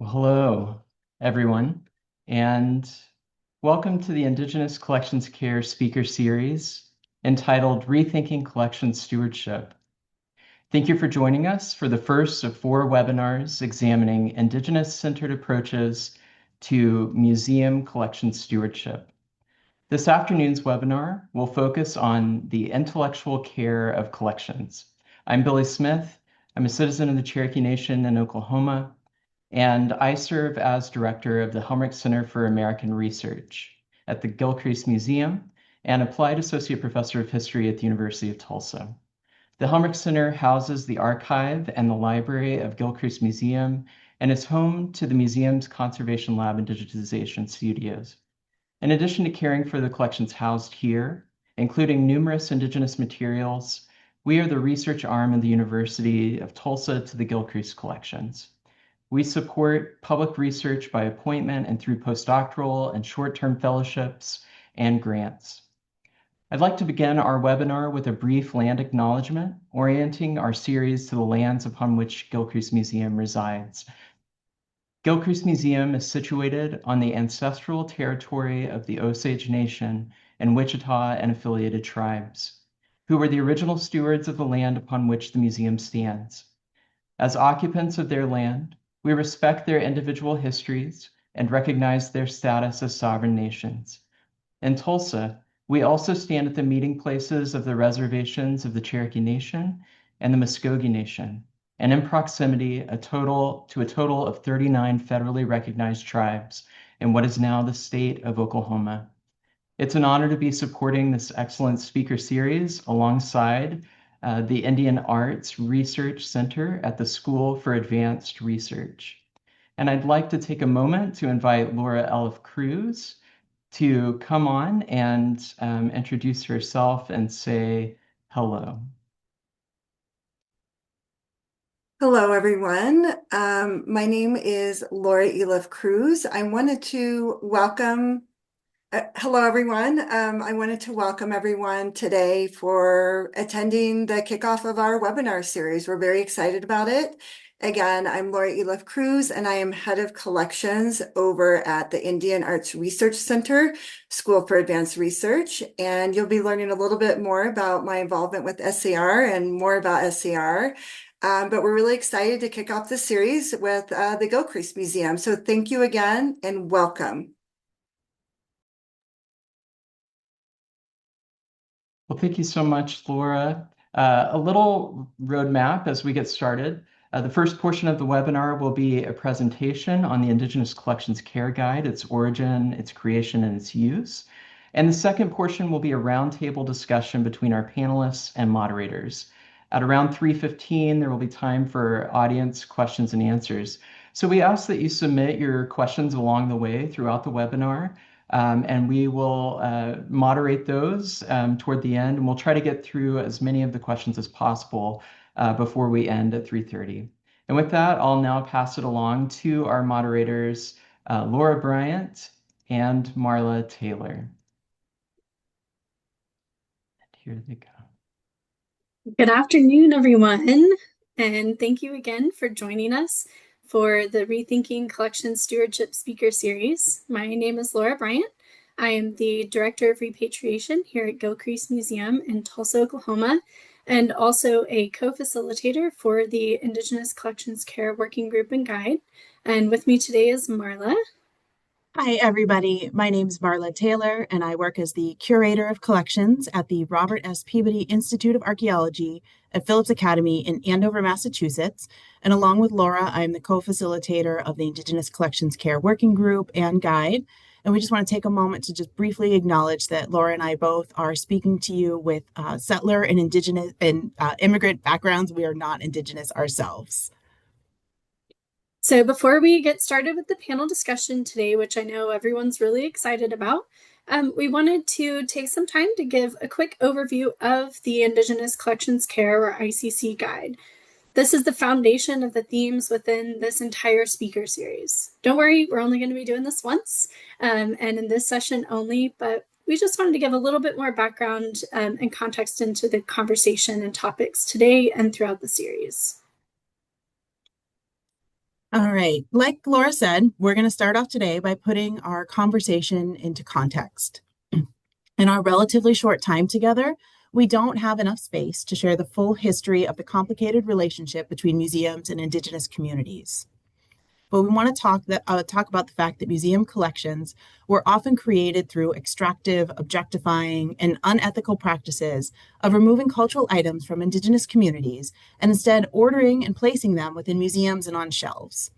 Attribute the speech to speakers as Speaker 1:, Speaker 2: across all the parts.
Speaker 1: Well, hello, everyone, and welcome to the Indigenous Collections Care speaker series entitled Rethinking Collection Stewardship. Thank you for joining us for the first of 4 webinars examining Indigenous-centered approaches to museum collection stewardship. This afternoon's webinar will focus on the intellectual care of collections. I'm Billy Smith. I'm a citizen of the Cherokee Nation in Oklahoma, and I serve as director of the Helmrich Center for American Research at the Gilcrease Museum and applied associate professor of history at the University of Tulsa. The Helmrich Center houses the archive and the library of Gilcrease Museum and is home to the museum's conservation lab and digitization studios. In addition to caring for the collections housed here, including numerous Indigenous materials, we are the research arm of the University of Tulsa to the Gilcrease collections. We support public research by appointment and through postdoctoral and short-term fellowships and grants. I'd like to begin our webinar with a brief land acknowledgement, orienting our series to the lands upon which Gilcrease Museum resides. Gilcrease Museum is situated on the ancestral territory of the Osage Nation and Wichita and affiliated tribes, who were the original stewards of the land upon which the museum stands. As occupants of their land, we respect their individual histories and recognize their status as sovereign nations. In Tulsa, we also stand at the meeting places of the reservations of the Cherokee Nation and the Muskogee Nation, and in proximity to a total of 39 federally recognized tribes in what is now the state of Oklahoma. It's an honor to be supporting this excellent speaker series alongside the Indian Arts Research Center at the School for Advanced Research. And I'd like to take a moment to invite Laura Elif Cruz to come on and introduce herself and say hello.
Speaker 2: Hello, everyone. My name is Laura Elif Cruz. I wanted to welcome hello, everyone. I wanted to welcome everyone today for attending the kickoff of our webinar series. We're very excited about it. Again, I'm Laura Elif Cruz, and I am head of collections over at the Indian Arts Research Center, School for Advanced Research. And you'll be learning a little bit more about my involvement with SAR and more about SAR. But we're really excited to kick off this series with the Gilcrease Museum. So thank you again and welcome.
Speaker 1: Well, thank you so much, Laura. A little roadmap as we get started. The first portion of the webinar will be a presentation on the Indigenous Collections Care Guide, its origin, its creation, and its use. And the second portion will be a roundtable discussion between our panelists and moderators. At around 3:15, there will be time for audience questions and answers. So we ask that you submit your questions along the way throughout the webinar. And we will moderate those toward the end, and we'll try to get through as many of the questions as possible before we end at 3:30. And with that, I'll now pass it along to our moderators, Laura Bryant and Marla Taylor. And here they go.
Speaker 3: Good afternoon, everyone, and thank you again for joining us for the Rethinking Collection Stewardship Speaker Series. My name is Laura Bryant. I am the Director of Repatriation here at Gilcrease Museum in Tulsa, Oklahoma, and also a co-facilitator for the Indigenous Collections Care Working Group and Guide. And with me today is Marla.
Speaker 4: Hi, everybody. My name is Marla Taylor, and I work as the Curator of Collections at the Robert S. Peabody Institute of Archaeology at Phillips Academy in Andover, Massachusetts. And along with Laura, I'm the co-facilitator of the Indigenous Collections Care Working Group and Guide. And we just want to take a moment to just briefly acknowledge that Laura and I both are speaking to you with settler and Indigenous and immigrant backgrounds. We are not Indigenous ourselves.
Speaker 3: So before we get started with the panel discussion today, which I know everyone's really excited about, we wanted to take some time to give a quick overview of the Indigenous Collections Care, or ICC Guide. This is the foundation of the themes within this entire speaker series. Don't worry, we're only going to be doing this once and in this session only, but we just wanted to give a little bit more background and context into the conversation and topics today and throughout the series.
Speaker 4: All right, like Laura said, we're going to start off today by putting our conversation into context. In our relatively short time together, we don't have enough space to share the full history of the complicated relationship between museums and Indigenous communities. But we want to talk about the fact that museum collections were often created through extractive, objectifying, and unethical practices of removing cultural items from Indigenous communities and instead ordering and placing them within museums and on shelves.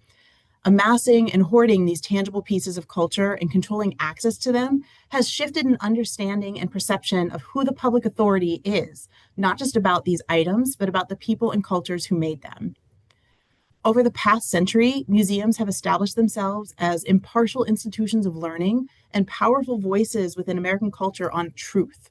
Speaker 4: Amassing and hoarding these tangible pieces of culture and controlling access to them has shifted an understanding and perception of who the public authority is, not just about these items, but about the people and cultures who made them. Over the past century, museums have established themselves as impartial institutions of learning and powerful voices within American culture on truth.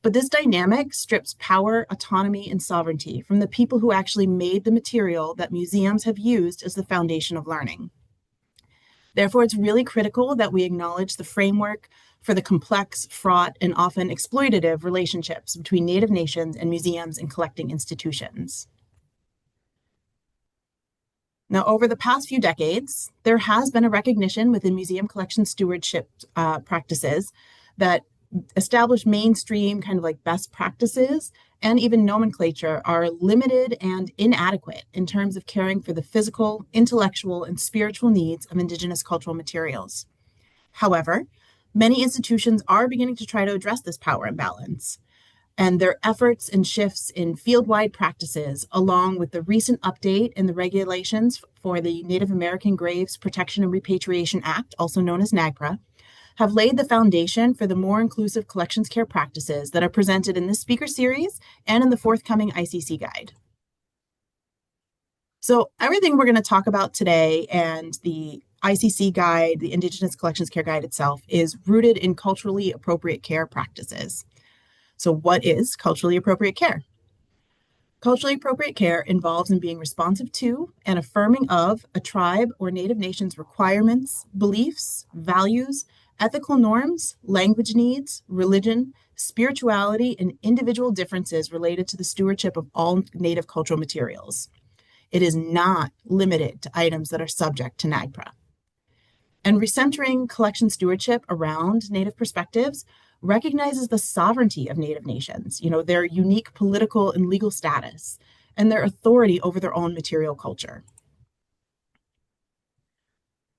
Speaker 4: But this dynamic strips power, autonomy, and sovereignty from the people who actually made the material that museums have used as the foundation of learning. Therefore, it's really critical that we acknowledge the framework for the complex, fraught, and often exploitative relationships between Native nations and museums and collecting institutions. Now, over the past few decades, there has been a recognition within museum collection stewardship practices that established mainstream kind of like best practices and even nomenclature are limited and inadequate in terms of caring for the physical, intellectual, and spiritual needs of Indigenous cultural materials. However, many institutions are beginning to try to address this power imbalance. And their efforts and shifts in field-wide practices, along with the recent update in the regulations for the Native American Graves Protection and Repatriation Act, also known as NAGPRA, have laid the foundation for the more inclusive collections care practices that are presented in this speaker series and in the forthcoming ICC guide. So everything we're going to talk about today and the ICC guide, the Indigenous Collections Care Guide itself, is rooted in culturally appropriate care practices. So what is culturally appropriate care? Culturally appropriate care involves in being responsive to and affirming of a tribe or Native nation's requirements, beliefs, values, ethical norms, language needs, religion, spirituality, and individual differences related to the stewardship of all Native cultural materials. It is not limited to items that are subject to NAGPRA. And recentering collection stewardship around Native perspectives recognizes the sovereignty of Native nations, their unique political and legal status, and their authority over their own material culture.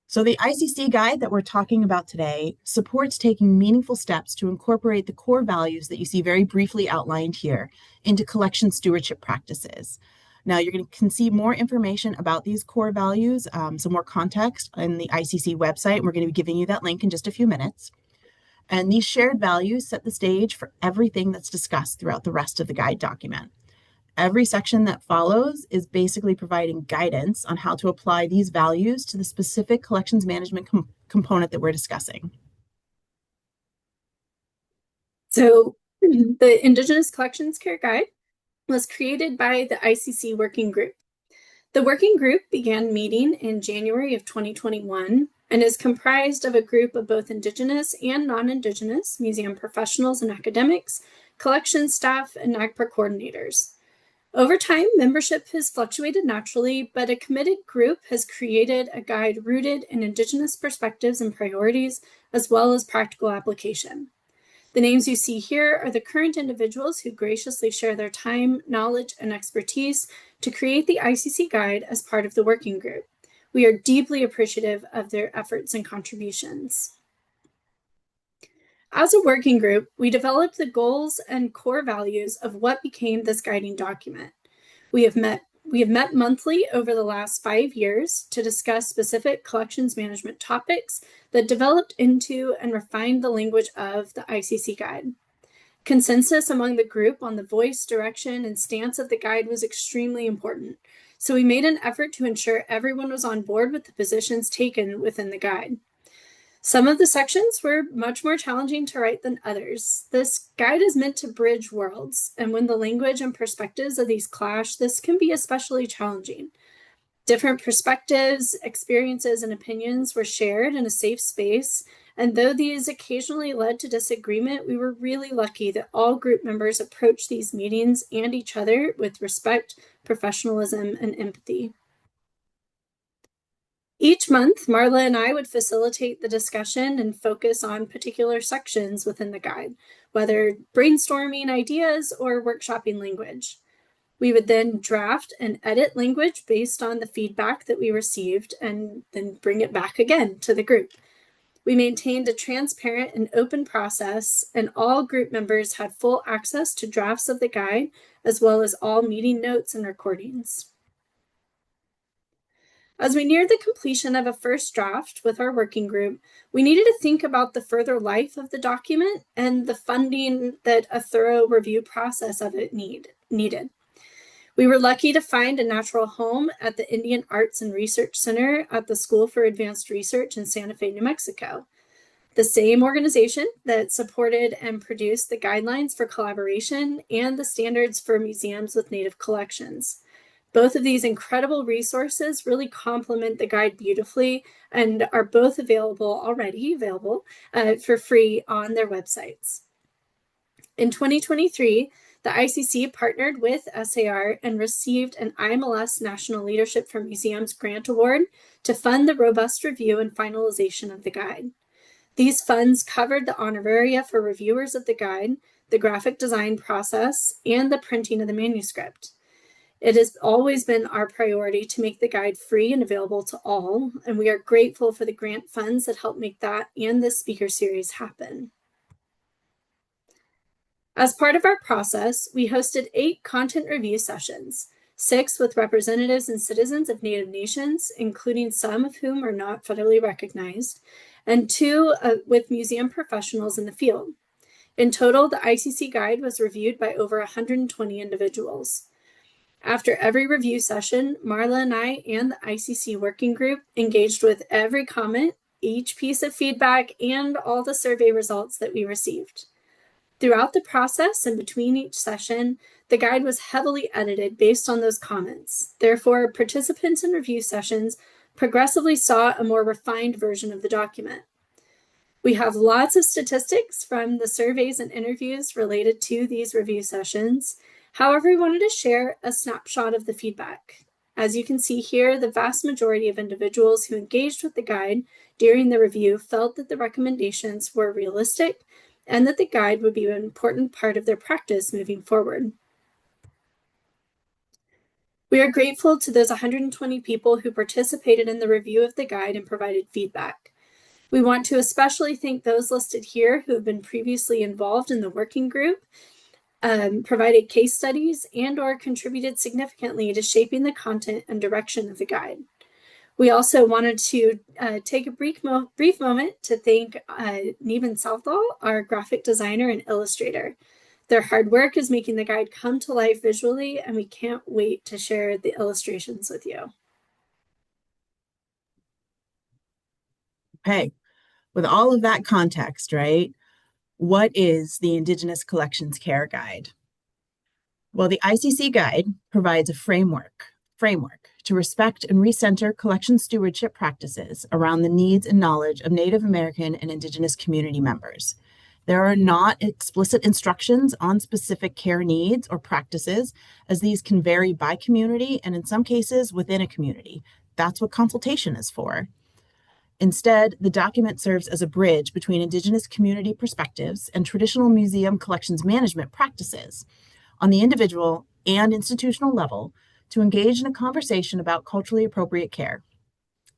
Speaker 4: So the ICC guide that we're talking about today supports taking meaningful steps to incorporate the core values that you see very briefly outlined here into collection stewardship practices. Now, you can see more information about these core values, some more context in the ICC website. We're going to be giving you that link in just a few minutes. And these shared values set the stage for everything that's discussed throughout the rest of the guide document. Every section that follows is basically providing guidance on how to apply these values to the specific collections management component that we're discussing.
Speaker 3: So the Indigenous Collections Care Guide was created by the ICC Working Group. The working group began meeting in January of 2021 and is comprised of a group of both Indigenous and non-Indigenous museum professionals and academics, collection staff, and NAGPRA coordinators. Over time, membership has fluctuated naturally, but a committed group has created a guide rooted in Indigenous perspectives and priorities, as well as practical application. The names you see here are the current individuals who graciously share their time, knowledge, and expertise to create the ICC guide as part of the working group. We are deeply appreciative of their efforts and contributions. As a working group, we developed the goals and core values of what became this guiding document. We have met monthly over the last 5 years to discuss specific collections management topics that developed into and refined the language of the ICC guide. Consensus among the group on the voice, direction, and stance of the guide was extremely important, so we made an effort to ensure everyone was on board with the positions taken within the guide. Some of the sections were much more challenging to write than others. This guide is meant to bridge worlds, and when the language and perspectives of these clash, this can be especially challenging. Different perspectives, experiences, and opinions were shared in a safe space, and though these occasionally led to disagreement, we were really lucky that all group members approached these meetings and each other with respect, professionalism, and empathy. Each month, Marla and I would facilitate the discussion and focus on particular sections within the guide, whether brainstorming ideas or workshopping language. We would then draft and edit language based on the feedback that we received and then bring it back again to the group. We maintained a transparent and open process, and all group members had full access to drafts of the guide, as well as all meeting notes and recordings. As we neared the completion of a first draft with our working group, we needed to think about the further life of the document and the funding that a thorough review process of it needed. We were lucky to find a natural home at the Indian Arts and Research Center at the School for Advanced Research in Santa Fe, New Mexico, the same organization that supported and produced the guidelines for collaboration and the standards for museums with Native collections. Both of these incredible resources really complement the guide beautifully and are both already available for free on their websites. In 2023, the ICC partnered with SAR and received an IMLS National Leadership for Museums Grant Award to fund the robust review and finalization of the guide. These funds covered the honoraria for reviewers of the guide, the graphic design process, and the printing of the manuscript. It has always been our priority to make the guide free and available to all, and we are grateful for the grant funds that help make that and this speaker series happen. As part of our process, we hosted 8 content review sessions, 6 with representatives and citizens of Native nations, including some of whom are not federally recognized, and 2 with museum professionals in the field. In total, the ICC guide was reviewed by over 120 individuals. After every review session, Marla and I and the ICC working group engaged with every comment, each piece of feedback, and all the survey results that we received. Throughout the process and between each session, the guide was heavily edited based on those comments. Therefore, participants in review sessions progressively saw a more refined version of the document. We have lots of statistics from the surveys and interviews related to these review sessions. However, we wanted to share a snapshot of the feedback. As you can see here, the vast majority of individuals who engaged with the guide during the review felt that the recommendations were realistic and that the guide would be an important part of their practice moving forward. We are grateful to those 120 people who participated in the review of the guide and provided feedback. We want to especially thank those listed here who have been previously involved in the working group, provided case studies, and/or contributed significantly to shaping the content and direction of the guide. We also wanted to take a brief moment to thank Neevan Southall, our graphic designer and illustrator. Their hard work is making the guide come to life visually, and we can't wait to share the illustrations with you.
Speaker 4: Okay, with all of that context, right? What is the Indigenous Collections Care Guide? Well, the ICC Guide provides a framework to respect and recenter collection stewardship practices around the needs and knowledge of Native American and Indigenous community members. There are not explicit instructions on specific care needs or practices, as these can vary by community and in some cases within a community. That's what consultation is for. Instead, the document serves as a bridge between Indigenous community perspectives and traditional museum collections management practices on the individual and institutional level to engage in a conversation about culturally appropriate care.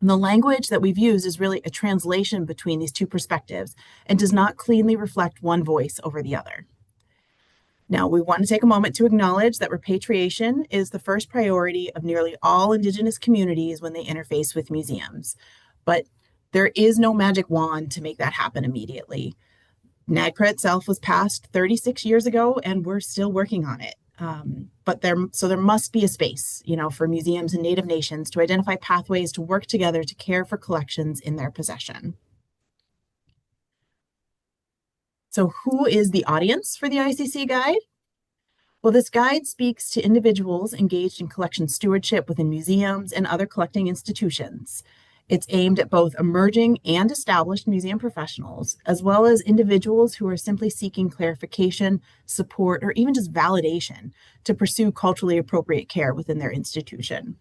Speaker 4: And the language that we've used is really a translation between these two perspectives and does not cleanly reflect one voice over the other. Now, we want to take a moment to acknowledge that repatriation is the first priority of nearly all Indigenous communities when they interface with museums. But there is no magic wand to make that happen immediately. NAGPRA itself was passed 36 years ago, and we're still working on it. But there must be a space, for museums and Native nations to identify pathways to work together to care for collections in their possession. So who is the audience for the ICC Guide? Well, this guide speaks to individuals engaged in collection stewardship within museums and other collecting institutions. It's aimed at both emerging and established museum professionals, as well as individuals who are simply seeking clarification, support, or even just validation to pursue culturally appropriate care within their institution.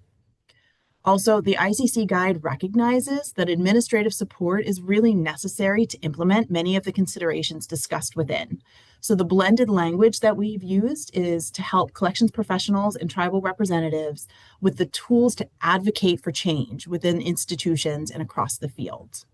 Speaker 4: Also, the ICC guide recognizes that administrative support is really necessary to implement many of the considerations discussed within. So the blended language that we've used is to help collections professionals and tribal representatives with the tools to advocate for change within institutions and across the field.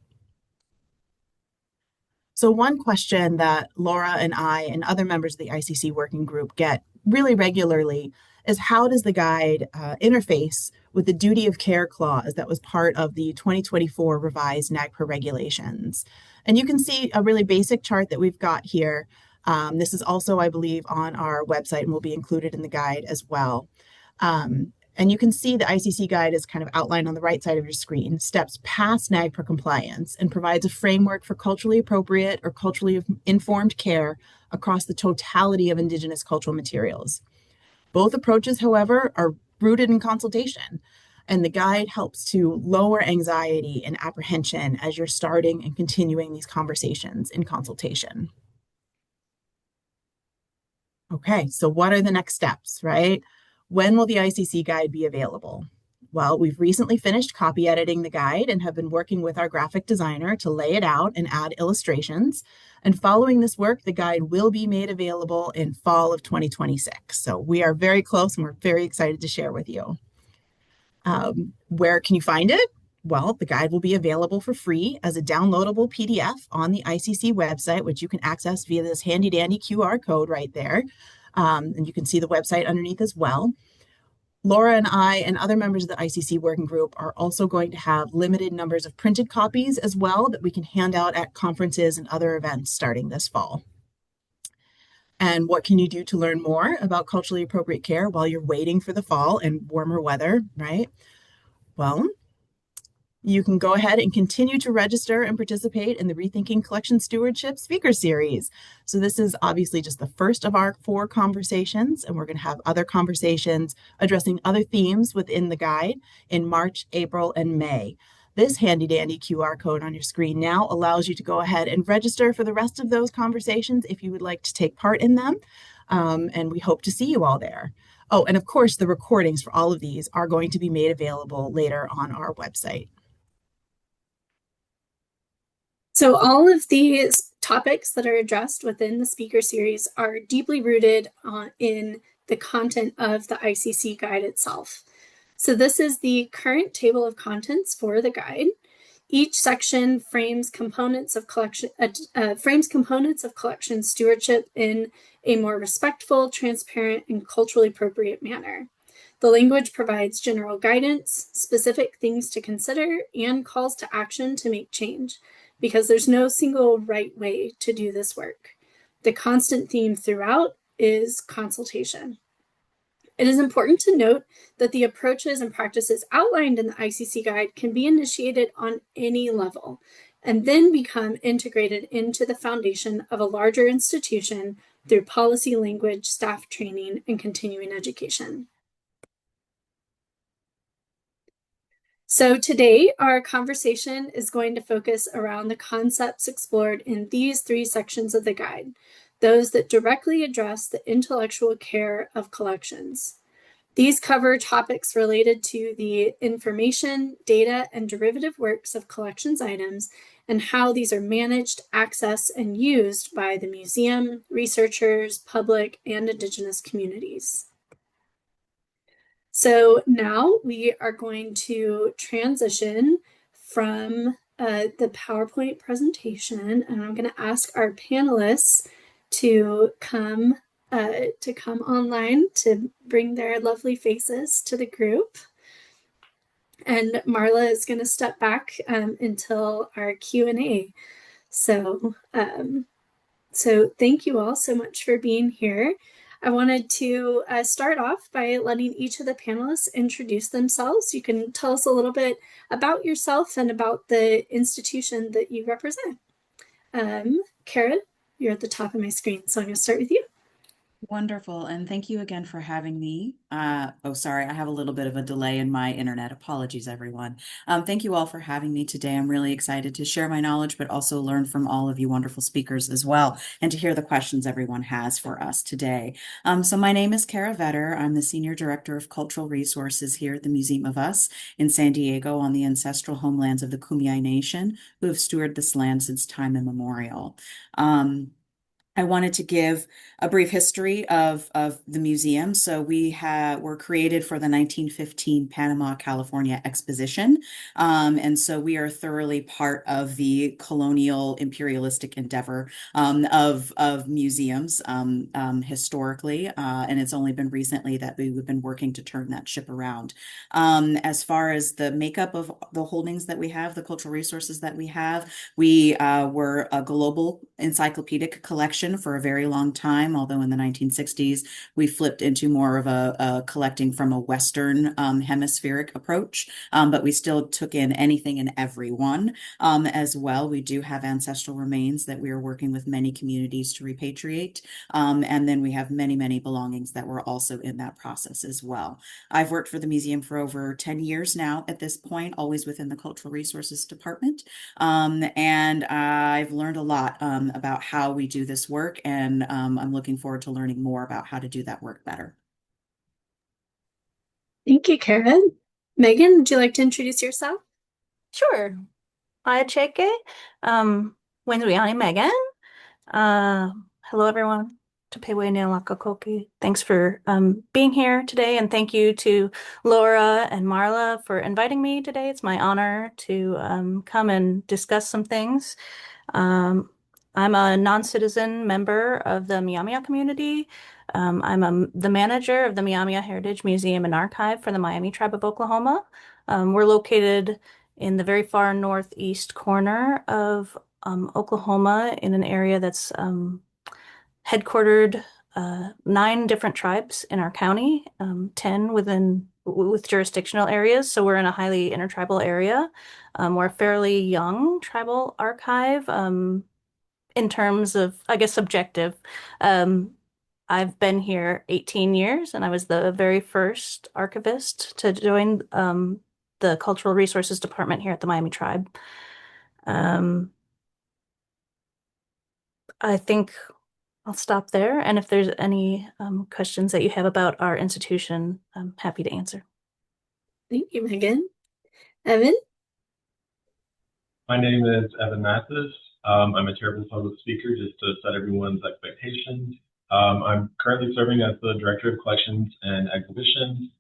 Speaker 4: So one question that Laura and I and other members of the ICC working group get really regularly is, how does the guide interface with the duty of care clause that was part of the 2024 revised NAGPRA regulations? And you can see a really basic chart that we've got here. This is also, I believe, on our website and will be included in the guide as well. And you can see the ICC guide is kind of outlined on the right side of your screen, steps past NAGPRA compliance, and provides a framework for culturally appropriate or culturally informed care across the totality of Indigenous cultural materials. Both approaches, however, are rooted in consultation, and the guide helps to lower anxiety and apprehension as you're starting and continuing these conversations in consultation. Okay, so what are the next steps, right? When will the ICC guide be available? Well, we've recently finished copy editing the guide and have been working with our graphic designer to lay it out and add illustrations. And following this work, the guide will be made available in fall of 2026. So we are very close and we're very excited to share with you. Where can you find it? Well, the guide will be available for free as a downloadable PDF on the ICC website, which you can access via this handy dandy QR code right there. And you can see the website underneath as well. Laura and I and other members of the ICC working group are also going to have limited numbers of printed copies as well that we can hand out at conferences and other events starting this fall. And what can you do to learn more about culturally appropriate care while you're waiting for the fall and warmer weather, right? Well, you can go ahead and continue to register and participate in the Rethinking Collection Stewardship Speaker Series. So this is obviously just the first of our 4 conversations, and we're going to have other conversations addressing other themes within the guide in March, April, and May. This handy dandy QR code on your screen now allows you to go ahead and register for the rest of those conversations if you would like to take part in them. And we hope to see you all there. Oh, and of course, the recordings for all of these are going to be made available later on our website.
Speaker 3: So all of these topics that are addressed within the speaker series are deeply rooted in the content of the ICC guide itself. So this is the current table of contents for the guide. Each section frames components of collection stewardship in a more respectful, transparent, and culturally appropriate manner. The language provides general guidance, specific things to consider, and calls to action to make change, because there's no single right way to do this work. The constant theme throughout is consultation. It is important to note that the approaches and practices outlined in the ICC guide can be initiated on any level and then become integrated into the foundation of a larger institution through policy, language, staff training, and continuing education. So today, our conversation is going to focus around the concepts explored in these 3 sections of the guide, those that directly address the intellectual care of collections. These cover topics related to the information, data, and derivative works of collections items and how these are managed, accessed, and used by the museum, researchers, public, and Indigenous communities. So now we are going to transition from the PowerPoint presentation, and I'm going to ask our panelists to come online to bring their lovely faces to the group. And Marla is going to step back until our Q&A. So thank you all so much for being here. I wanted to start off by letting each of the panelists introduce themselves. You can tell us a little bit about yourself and about the institution that you represent. Kara, you're at the top of my screen, so I'm going to start with you.
Speaker 5: Wonderful. And thank you again for having me. Sorry, I have a little bit of a delay in my internet. Apologies, everyone. Thank you all for having me today. I'm really excited to share my knowledge, but also learn from all of you wonderful speakers as well, and to hear the questions everyone has for us today. So my name is Kara Vetter. I'm the Senior Director of Cultural Resources here at the Museum of Us in San Diego on the ancestral homelands of the Kumeyaay Nation, who have stewarded this land since time immemorial. I wanted to give a brief history of the museum. So were created for the 1915 Panama, California Exposition. And so we are thoroughly part of the colonial imperialistic endeavor of museums historically. And it's only been recently that we've been working to turn that ship around. As far as the makeup of the holdings that we have, the cultural resources that we have, we were a global encyclopedic collection for a very long time, although in the 1960s we flipped into more of a collecting from a Western hemispheric approach, but we still took in anything and everyone as well. We do have ancestral remains that we are working with many communities to repatriate, and then we have many, many belongings that were also in that process as well. I've worked for the museum for over 10 years now at this point, always within the Cultural Resources Department. And I've learned a lot about how we do this work, and I'm looking forward to learning more about how to do that work better.
Speaker 3: Thank you, Karen. Megan, would you like to introduce yourself?
Speaker 6: Sure. Hi, Cherokee. Wenziani Meghan. Hello, everyone. Tepewe Nilakakoki. Thanks for being here today, and thank you to Laura and Marla for inviting me today. It's my honor to come and discuss some things. I'm a non-citizen member of the Myaamia community. I'm the manager of the Myaamia Heritage Museum and Archive for the Miami Tribe of Oklahoma. We're located in the very far northeast corner of Oklahoma, in an area that's headquartered 9 different tribes in our county, 10 with jurisdictional areas. So we're in a highly intertribal area. We're a fairly young tribal archive in terms of, I guess, subjective. I've been here 18 years, and I was the very first archivist to join the Cultural Resources Department here at the Miami Tribe. I think I'll stop there, and if there's any questions that you have about our institution, I'm happy to answer.
Speaker 3: Thank you, Megan. Evan?
Speaker 7: My name is Evan Mathis. I'm a terrible public speaker, just to set everyone's expectations. I'm currently serving as the Director of Collections and Exhibitions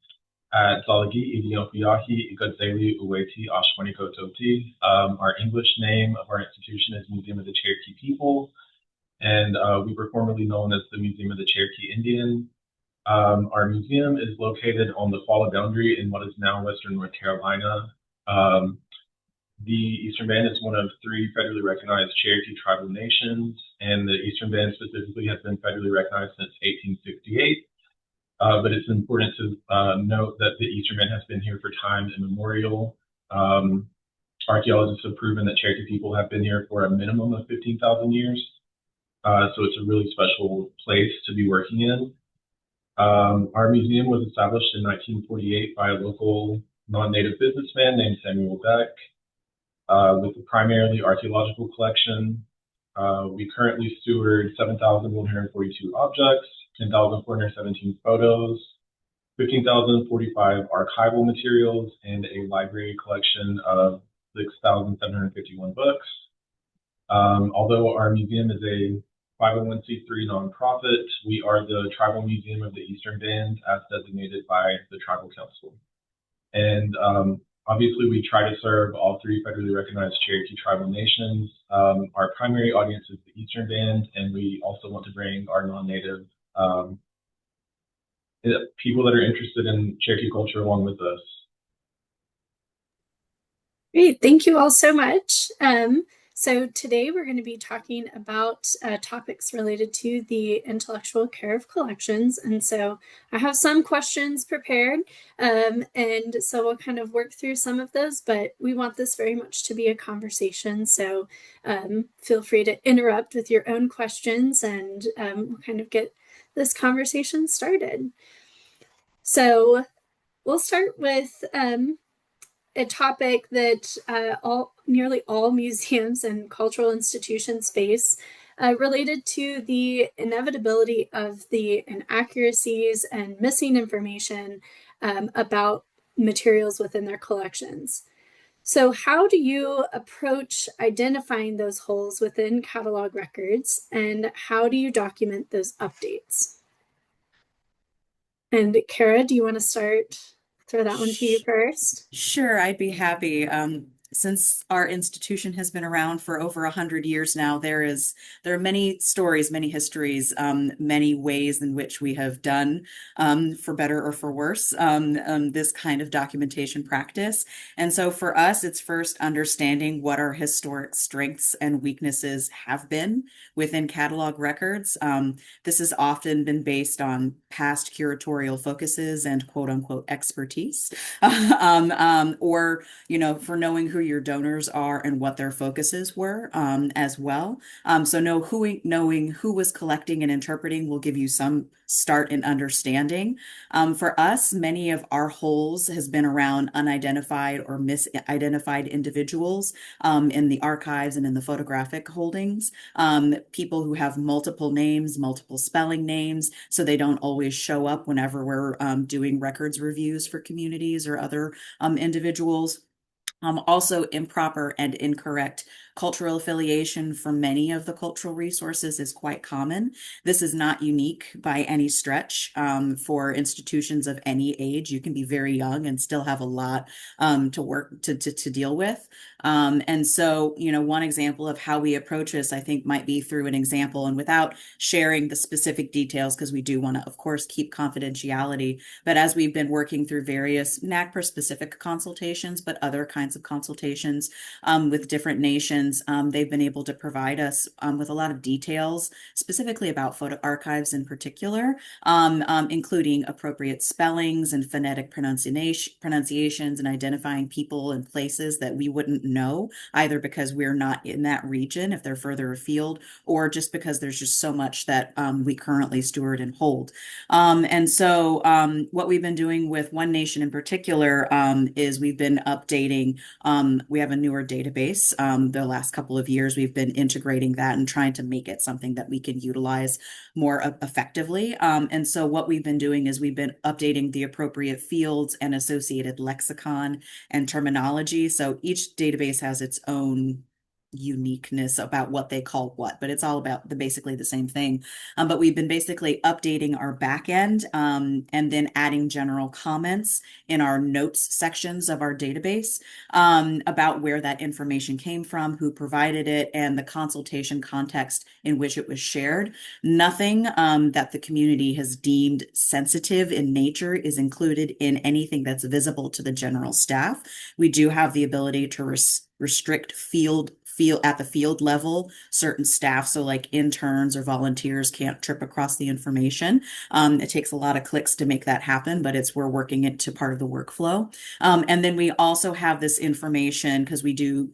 Speaker 7: at Zalagi Idiofiyahi Igudzeli Uweti Ashwanikototi. Our English name of our institution is Museum of the Cherokee People, and we were formerly known as the Museum of the Cherokee Indian. Our museum is located on the Fala boundary in what is now Western North Carolina. The Eastern Band is one of 3 federally recognized Cherokee tribal nations, and the Eastern Band specifically has been federally recognized since 1868. But it's important to note that the Eastern Band has been here for time immemorial. Archaeologists have proven that Cherokee people have been here for a minimum of 15,000 years. So it's a really special place to be working in. Our museum was established in 1948 by a local non-native businessman named Samuel Beck, with a primarily archaeological collection. We currently steward 7,142 objects, 10,417 photos, 15,045 archival materials, and a library collection of 6,751 books. Although our museum is a 501c3 nonprofit, we are the Tribal Museum of the Eastern Band as designated by the Tribal Council. And obviously, we try to serve all 3 federally recognized Cherokee tribal nations. Our primary audience is the Eastern Band, and we also want to bring our non-native people that are interested in Cherokee culture along with us.
Speaker 3: Great, thank you all so much. So today we're going to be talking about topics related to the intellectual care of collections. And so I have some questions prepared, and so we'll kind of work through some of those, but we want this very much to be a conversation. So feel free to interrupt with your own questions, and we'll kind of get this conversation started. So we'll start with a topic that nearly all museums and cultural institutions face, related to the inevitability of the inaccuracies and missing information about materials within their collections. So how do you approach identifying those holes within catalog records, and how do you document those updates? And Kara, do you want to start? Throw that one to you first.
Speaker 5: Sure, I'd be happy. Since our institution has been around for over 100 years now, there are many stories, many histories, many ways in which we have done, for better or for worse, this kind of documentation practice. And so for us, it's first understanding what our historic strengths and weaknesses have been within catalog records. This has often been based on past curatorial focuses and quote unquote expertise, or, for knowing who your donors are and what their focuses were, as well. So knowing who was collecting and interpreting will give you some start in understanding. For us, many of our holes has been around unidentified or misidentified individuals, in the archives and in the photographic holdings. People who have multiple names, multiple spelling names, so they don't always show up whenever we're doing records reviews for communities or other individuals. Also, improper and incorrect cultural affiliation for many of the cultural resources is quite common. This is not unique by any stretch, for institutions of any age. You can be very young and still have a lot to work to deal with. And so, one example of how we approach this, I think, might be through an example, and without sharing the specific details, because we do want to, of course, keep confidentiality. But as we've been working through various NAGPRA specific consultations, but other kinds of consultations with different nations, they've been able to provide us with a lot of details, specifically about photo archives in particular, including appropriate spellings and phonetic pronunciations, and identifying people and places that we wouldn't know, either because we're not in that region if they're further afield, or just because there's just so much that we currently steward and hold. And so what we've been doing with one nation in particular is we've been updating. We have a newer database. The last couple of years, we've been integrating that and trying to make it something that we can utilize more effectively. And so what we've been doing is we've been updating the appropriate fields and associated lexicon and terminology. So each database has its own uniqueness about what they call what, but it's all about basically the same thing. But we've been basically updating our back end, and then adding general comments in our notes sections of our database, about where that information came from, who provided it, and the consultation context in which it was shared. Nothing that the community has deemed sensitive in nature is included in anything that's visible to the general staff. We do have the ability to restrict at the field level certain staff, so like interns or volunteers can't trip across the information. It takes a lot of clicks to make that happen, but we're working it to part of the workflow. And then we also have this information because we do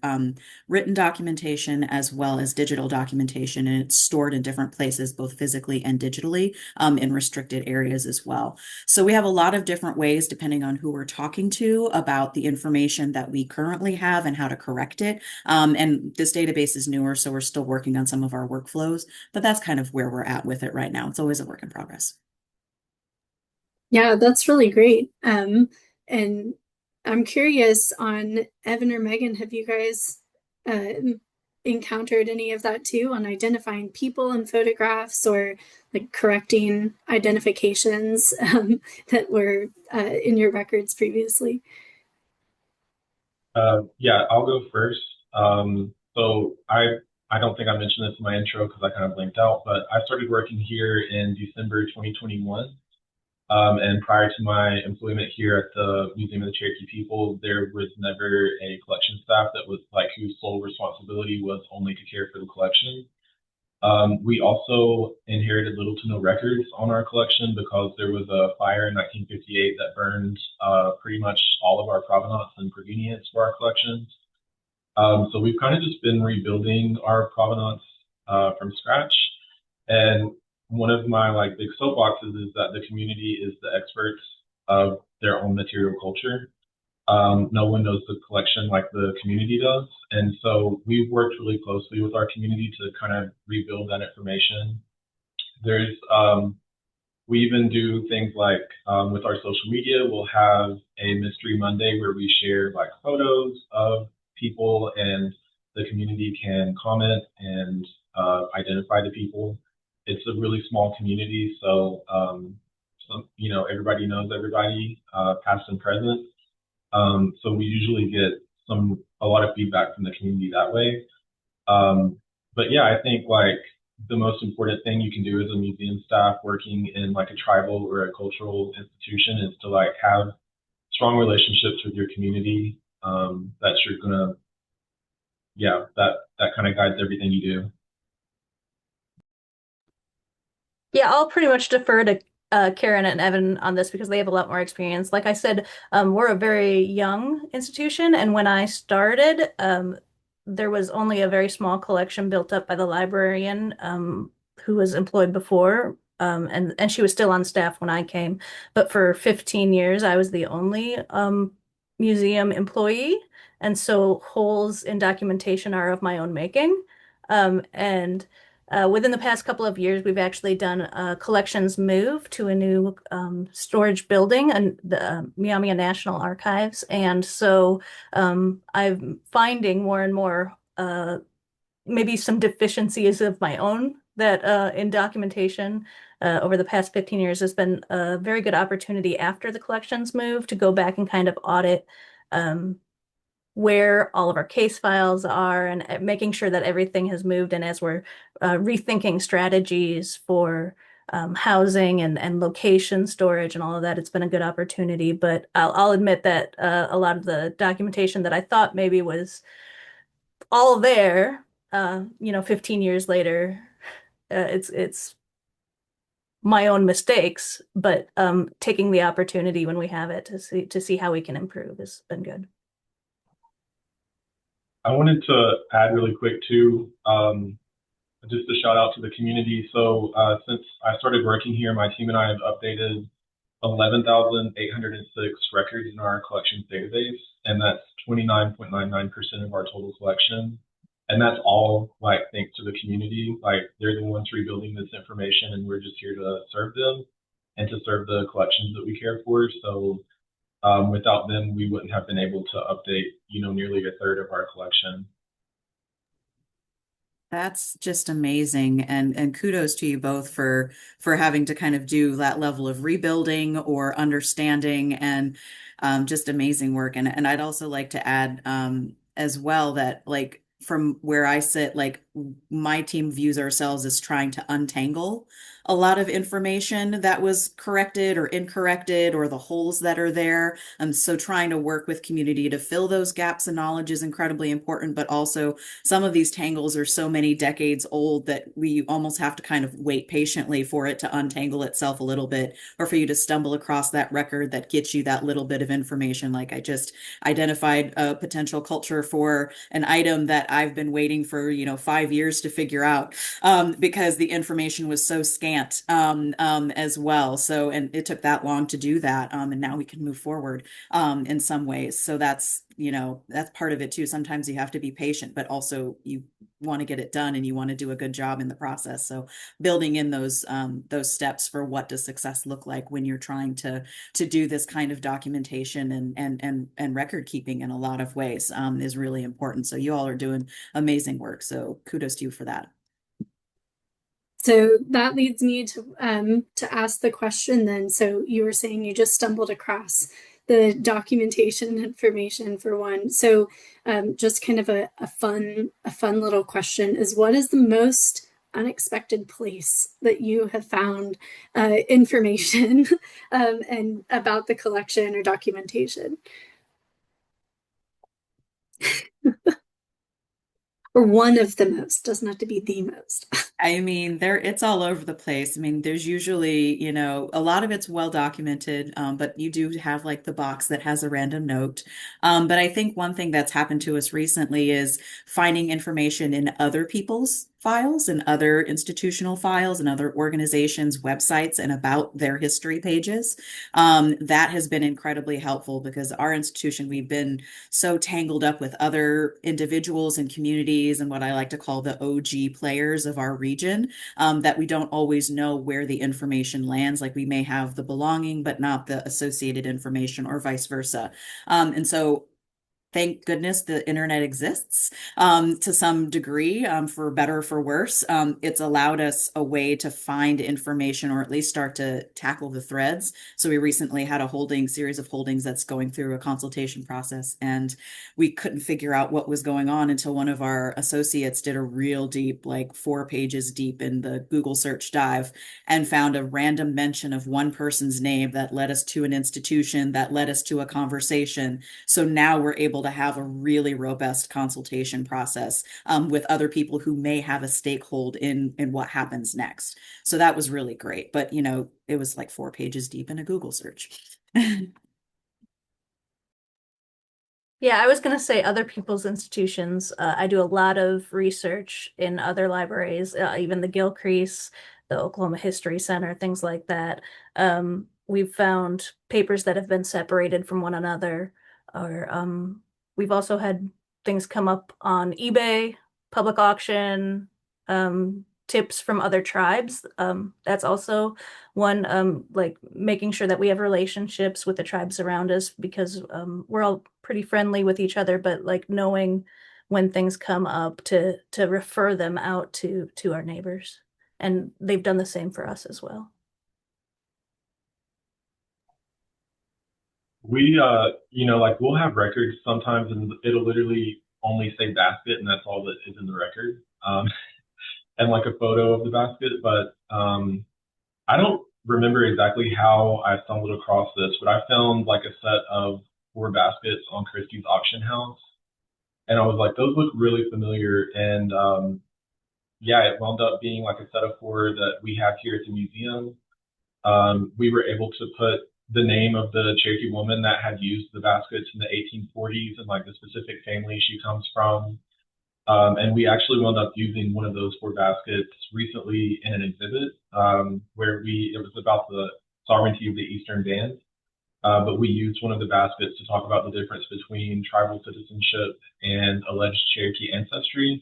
Speaker 5: written documentation as well as digital documentation, and it's stored in different places, both physically and digitally, in restricted areas as well. So we have a lot of different ways, depending on who we're talking to, about the information that we currently have and how to correct it. And this database is newer, so we're still working on some of our workflows, but that's kind of where we're at with it right now. It's always a work in progress.
Speaker 3: Yeah, that's really great. And I'm curious on Evan or Meghan, have you guys encountered any of that too, on identifying people in photographs, or like correcting identifications that were in your records previously?
Speaker 7: Yeah, I'll go first. So I don't think I mentioned this in my intro because I kind of blinked out, but I started working here in December 2021. And prior to my employment here at the Museum of the Cherokee People, there was never a collection staff that was like whose sole responsibility was only to care for the collection. We also inherited little to no records on our collection because there was a fire in 1958 that burned pretty much all of our provenance and provenience for our collections. So we've kind of just been rebuilding our provenance from scratch. And one of my like big soapboxes is that the community is the experts of their own material culture. No one knows the collection like the community does. And so we've worked really closely with our community to kind of rebuild that information. There's, we even do things like with our social media, we'll have a Mystery Monday where we share like photos of people and the community can comment and identify the people. It's a really small community, so everybody knows everybody, past and present. So we usually get a lot of feedback from the community that way. But yeah, I think like the most important thing you can do as a museum staff working in like a tribal or a cultural institution is to like have strong relationships with your community. That you're gonna, that kind of guides everything you do.
Speaker 6: Yeah, I'll pretty much defer to Karen and Evan on this because they have a lot more experience. Like I said, we're a very young institution, and when I started, there was only a very small collection built up by the librarian who was employed before, and she was still on staff when I came. But for 15 years, I was the only museum employee, and so holes in documentation are of my own making. And Within the past couple of years, we've actually done a collections move to a new storage building and the Myaamia National Archives. And so I'm finding more and more maybe some deficiencies of my own that in documentation over the past 15 years has been a very good opportunity after the collections move to go back and kind of audit where all of our case files are and making sure that everything has moved. And as we're rethinking strategies for housing and location storage and all of that, it's been a good opportunity. But I'll admit that a lot of the documentation that I thought maybe was all there, 15 years later, it's my own mistakes, but taking the opportunity when we have it to see how we can improve has been good.
Speaker 7: I wanted to add really quick too, just a shout out to the community. So since I started working here, my team and I have updated 11,806 records in our collections database, and that's 29.99% of our total collection. And that's all like thanks to the community. Like they're the ones rebuilding this information, and we're just here to serve them and to serve the collections that we care for. So without them, we wouldn't have been able to update, nearly a third of our collection.
Speaker 5: That's just amazing, and kudos to you both for having to kind of do that level of rebuilding or understanding, and just amazing work. And I'd also like to add as well that like from where I sit, like my team views ourselves as trying to untangle a lot of information that was corrected or incorrected or the holes that are there. So trying to work with community to fill those gaps in knowledge is incredibly important, but also some of these tangles are so many decades old that we almost have to kind of wait patiently for it to untangle itself a little bit, or for you to stumble across that record that gets you that little bit of information. Like I just identified a potential culture for an item that I've been waiting for, 5 years to figure out because the information was so scant as well. So, and it took that long to do that. And now we can move forward in some ways. So that's part of it too. Sometimes you have to be patient, but also you want to get it done and you want to do a good job in the process. So building in those steps for what does success look like when you're trying to do this kind of documentation and record keeping in a lot of ways is really important. So you all are doing amazing work. So kudos to you for that.
Speaker 3: So that leads me to ask the question then. So you were saying you just stumbled across the documentation information for one. So just kind of a fun little question is, what is the most unexpected place that you have found information and about the collection or documentation? Or one of the most, doesn't have to be the most.
Speaker 5: I mean, it's all over the place. I mean, there's usually, a lot of it's well documented, but you do have like the box that has a random note. But I think one thing that's happened to us recently is finding information in other people's files and other institutional files and other organizations' websites and about their history pages. That has been incredibly helpful because our institution, we've been so tangled up with other individuals and communities and what I like to call the OG players of our region, that we don't always know where the information lands. Like we may have the belonging, but not the associated information or vice versa. And so thank goodness the internet exists to some degree, for better or for worse. It's allowed us a way to find information or at least start to tackle the threads. So we recently had a series of holdings that's going through a consultation process, and we couldn't figure out what was going on until one of our associates did a real deep, like 4 pages deep in the Google search dive, and found a random mention of one person's name that led us to an institution that led us to a conversation. So now we're able to have a really robust consultation process with other people who may have a stakehold in what happens next. So that was really great. But, it was like 4 pages deep in a Google search.
Speaker 6: Yeah, I was going to say other people's institutions. I do a lot of research in other libraries, even the Gilcrease, the Oklahoma History Center, things like that. We've found papers that have been separated from one another, or we've also had things come up on eBay, public auction, tips from other tribes. That's also one, like making sure that we have relationships with the tribes around us, because we're all pretty friendly with each other, but like knowing when things come up to refer them out to our neighbors. And they've done the same for us as well.
Speaker 7: We, like we'll have records sometimes and it'll literally only say basket and that's all that is in the record. And like a photo of the basket, but I don't remember exactly how I stumbled across this, but I found like a set of 4 baskets on Christie's auction house. And I was like, those look really familiar. And yeah, it wound up being like a set of 4 that we have here at the museum. We were able to put the name of the Cherokee woman that had used the baskets in the 1840s and like the specific family she comes from. And we actually wound up using one of those 4 baskets recently in an exhibit where it was about the sovereignty of the Eastern Band. But we used one of the baskets to talk about the difference between tribal citizenship and alleged Cherokee ancestry.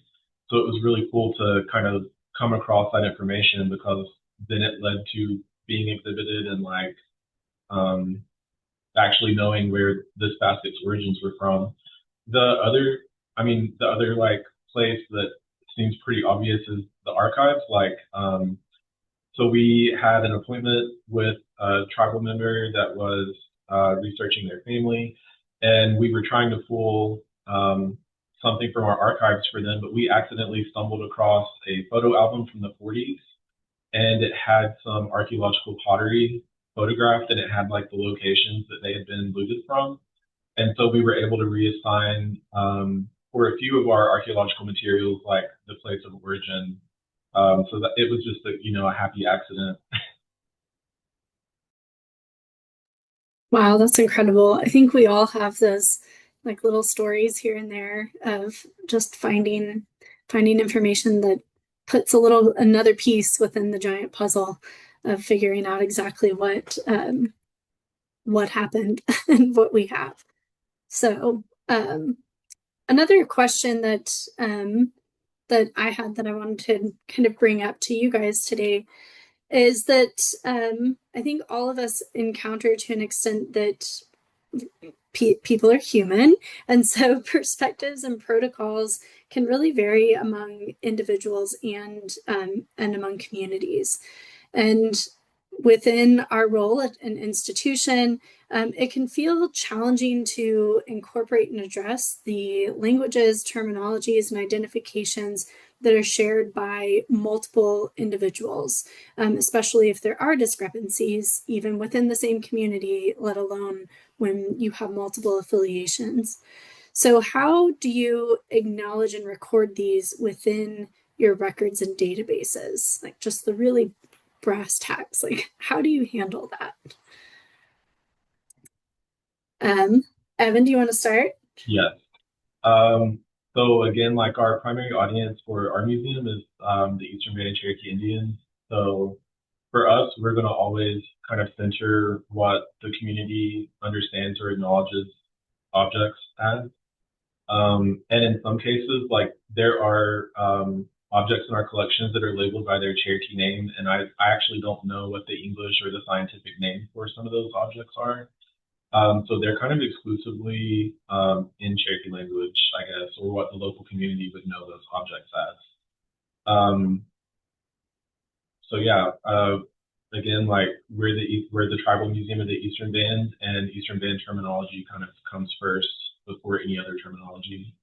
Speaker 7: So it was really cool to kind of come across that information, because then it led to being exhibited and like actually knowing where this basket's origins were from. The other like place that seems pretty obvious is the archives. Like, so we had an appointment with a tribal member that was researching their family, and we were trying to pull something from our archives for them, but we accidentally stumbled across a photo album from the 40s, and it had some archaeological pottery photographed, and it had like the locations that they had been looted from. And so we were able to reassign for a few of our archaeological materials, like the place of origin. So that it was just a happy accident.
Speaker 3: Wow, that's incredible. I think we all have those like little stories here and there of just finding information that puts another piece within the giant puzzle of figuring out exactly what happened and what we have. So another question that I had that I wanted to kind of bring up to you guys today is that I think all of us encounter to an extent that people are human, and so perspectives and protocols can really vary among individuals and among communities. And within our role at an institution, it can feel challenging to incorporate and address the languages, terminologies, and identifications that are shared by multiple individuals, especially if there are discrepancies, even within the same community, let alone when you have multiple affiliations. So how do you acknowledge and record these within your records and databases? Like just the really brass tacks, like how do you handle that? Evan, do you want to start?
Speaker 7: Yes. So again, like our primary audience for our museum is the Eastern Band and Cherokee Indians. So for us, we're going to always kind of center what the community understands or acknowledges objects as. And in some cases, like there are objects in our collections that are labeled by their Cherokee name, and I actually don't know what the English or the scientific name for some of those objects are. So they're kind of exclusively in Cherokee language, I guess, or what the local community would know those objects as. So yeah, again, like we're the tribal museum of the Eastern Band, and Eastern Band terminology kind of comes first before any other terminology.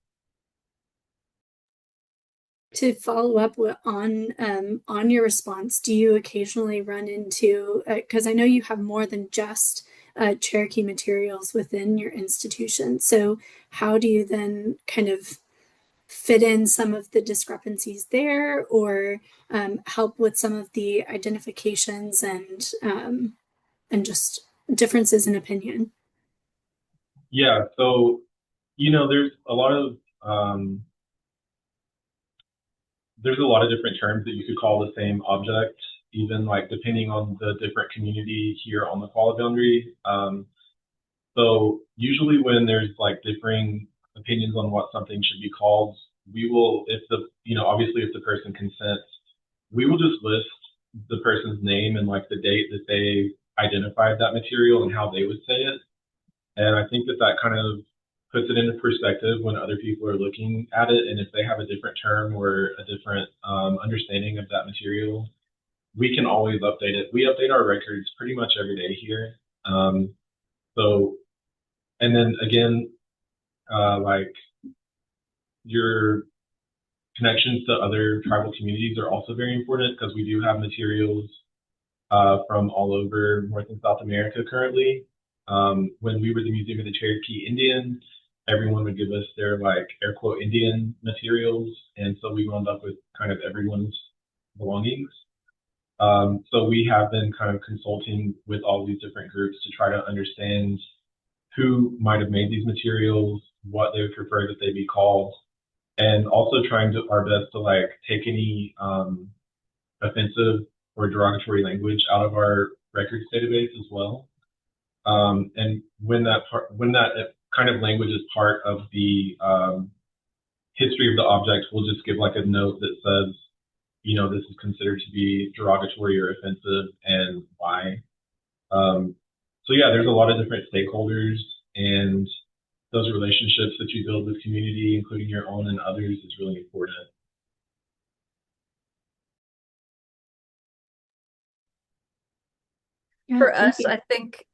Speaker 3: To follow up on your response, do you occasionally run into, because I know you have more than just Cherokee materials within your institution, so how do you then kind of fit in some of the discrepancies there, or help with some of the identifications and just differences in opinion?
Speaker 7: Yeah, so there's a lot of different terms that you could call the same object, even like depending on the different community here on the Koala boundary. So usually when there's like differing opinions on what something should be called, we will, obviously if the person consents, we will just list the person's name and like the date that they identified that material and how they would say it. And I think that kind of puts it into perspective when other people are looking at it. And if they have a different term or a different understanding of that material, we can always update it. We update our records pretty much every day here. And then again, like your connections to other tribal communities are also very important because we do have materials from all over North and South America currently. When we were the Museum of the Cherokee Indians, everyone would give us their like air quote Indian materials, and so we wound up with kind of everyone's belongings. So we have been kind of consulting with all these different groups to try to understand who might have made these materials, what they would prefer that they be called, and also trying our best to like take any offensive or derogatory language out of our records database as well. And when that kind of language is part of the history of the object, we'll just give like a note that says, this is considered to be derogatory or offensive and why. So yeah, there's a lot of different stakeholders, and those relationships that you build with community, including your own and others, is really important.
Speaker 3: Yeah,
Speaker 6: For
Speaker 3: thank
Speaker 6: us,
Speaker 3: you.
Speaker 6: I think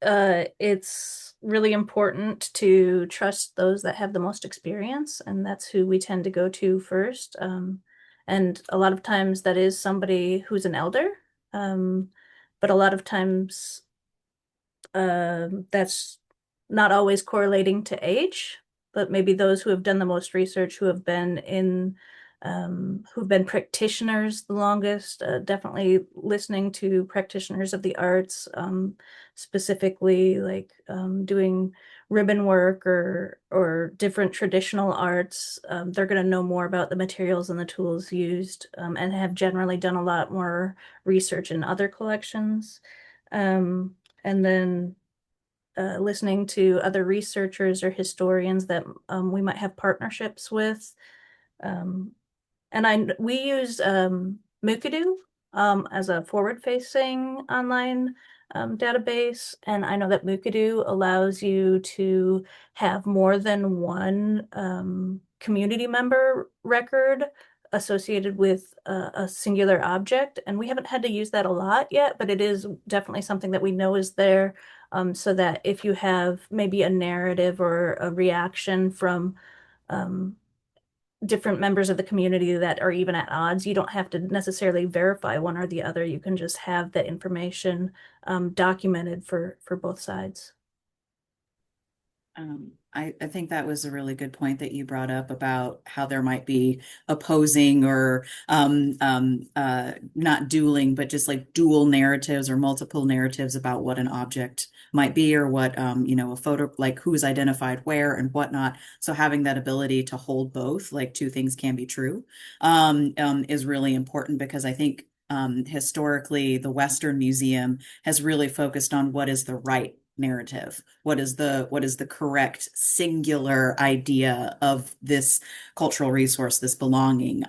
Speaker 6: it's really important to trust those that have the most experience, and that's who we tend to go to first. And a lot of times that is somebody who's an elder, but a lot of times that's not always correlating to age, but maybe those who have done the most research, who've been practitioners the longest, definitely listening to practitioners of the arts, specifically like doing ribbon work or different traditional arts. They're going to know more about the materials and the tools used, and have generally done a lot more research in other collections. And then listening to other researchers or historians that we might have partnerships with. And we use Mookadoo as a forward-facing online database, and I know that Mookadoo allows you to have more than one community member record associated with a singular object, and we haven't had to use that a lot yet, but it is definitely something that we know is there, so that if you have maybe a narrative or a reaction from different members of the community that are even at odds, you don't have to necessarily verify one or the other. You can just have the information documented for both sides.
Speaker 5: I think that was a really good point that you brought up about how there might be opposing or not dueling, but just like dual narratives or multiple narratives about what an object might be or what a photo, like who's identified where and whatnot. So having that ability to hold both, like two things can be true, is really important because I think historically the Western Museum has really focused on what is the right narrative, what is the correct singular idea of this cultural resource, this belonging,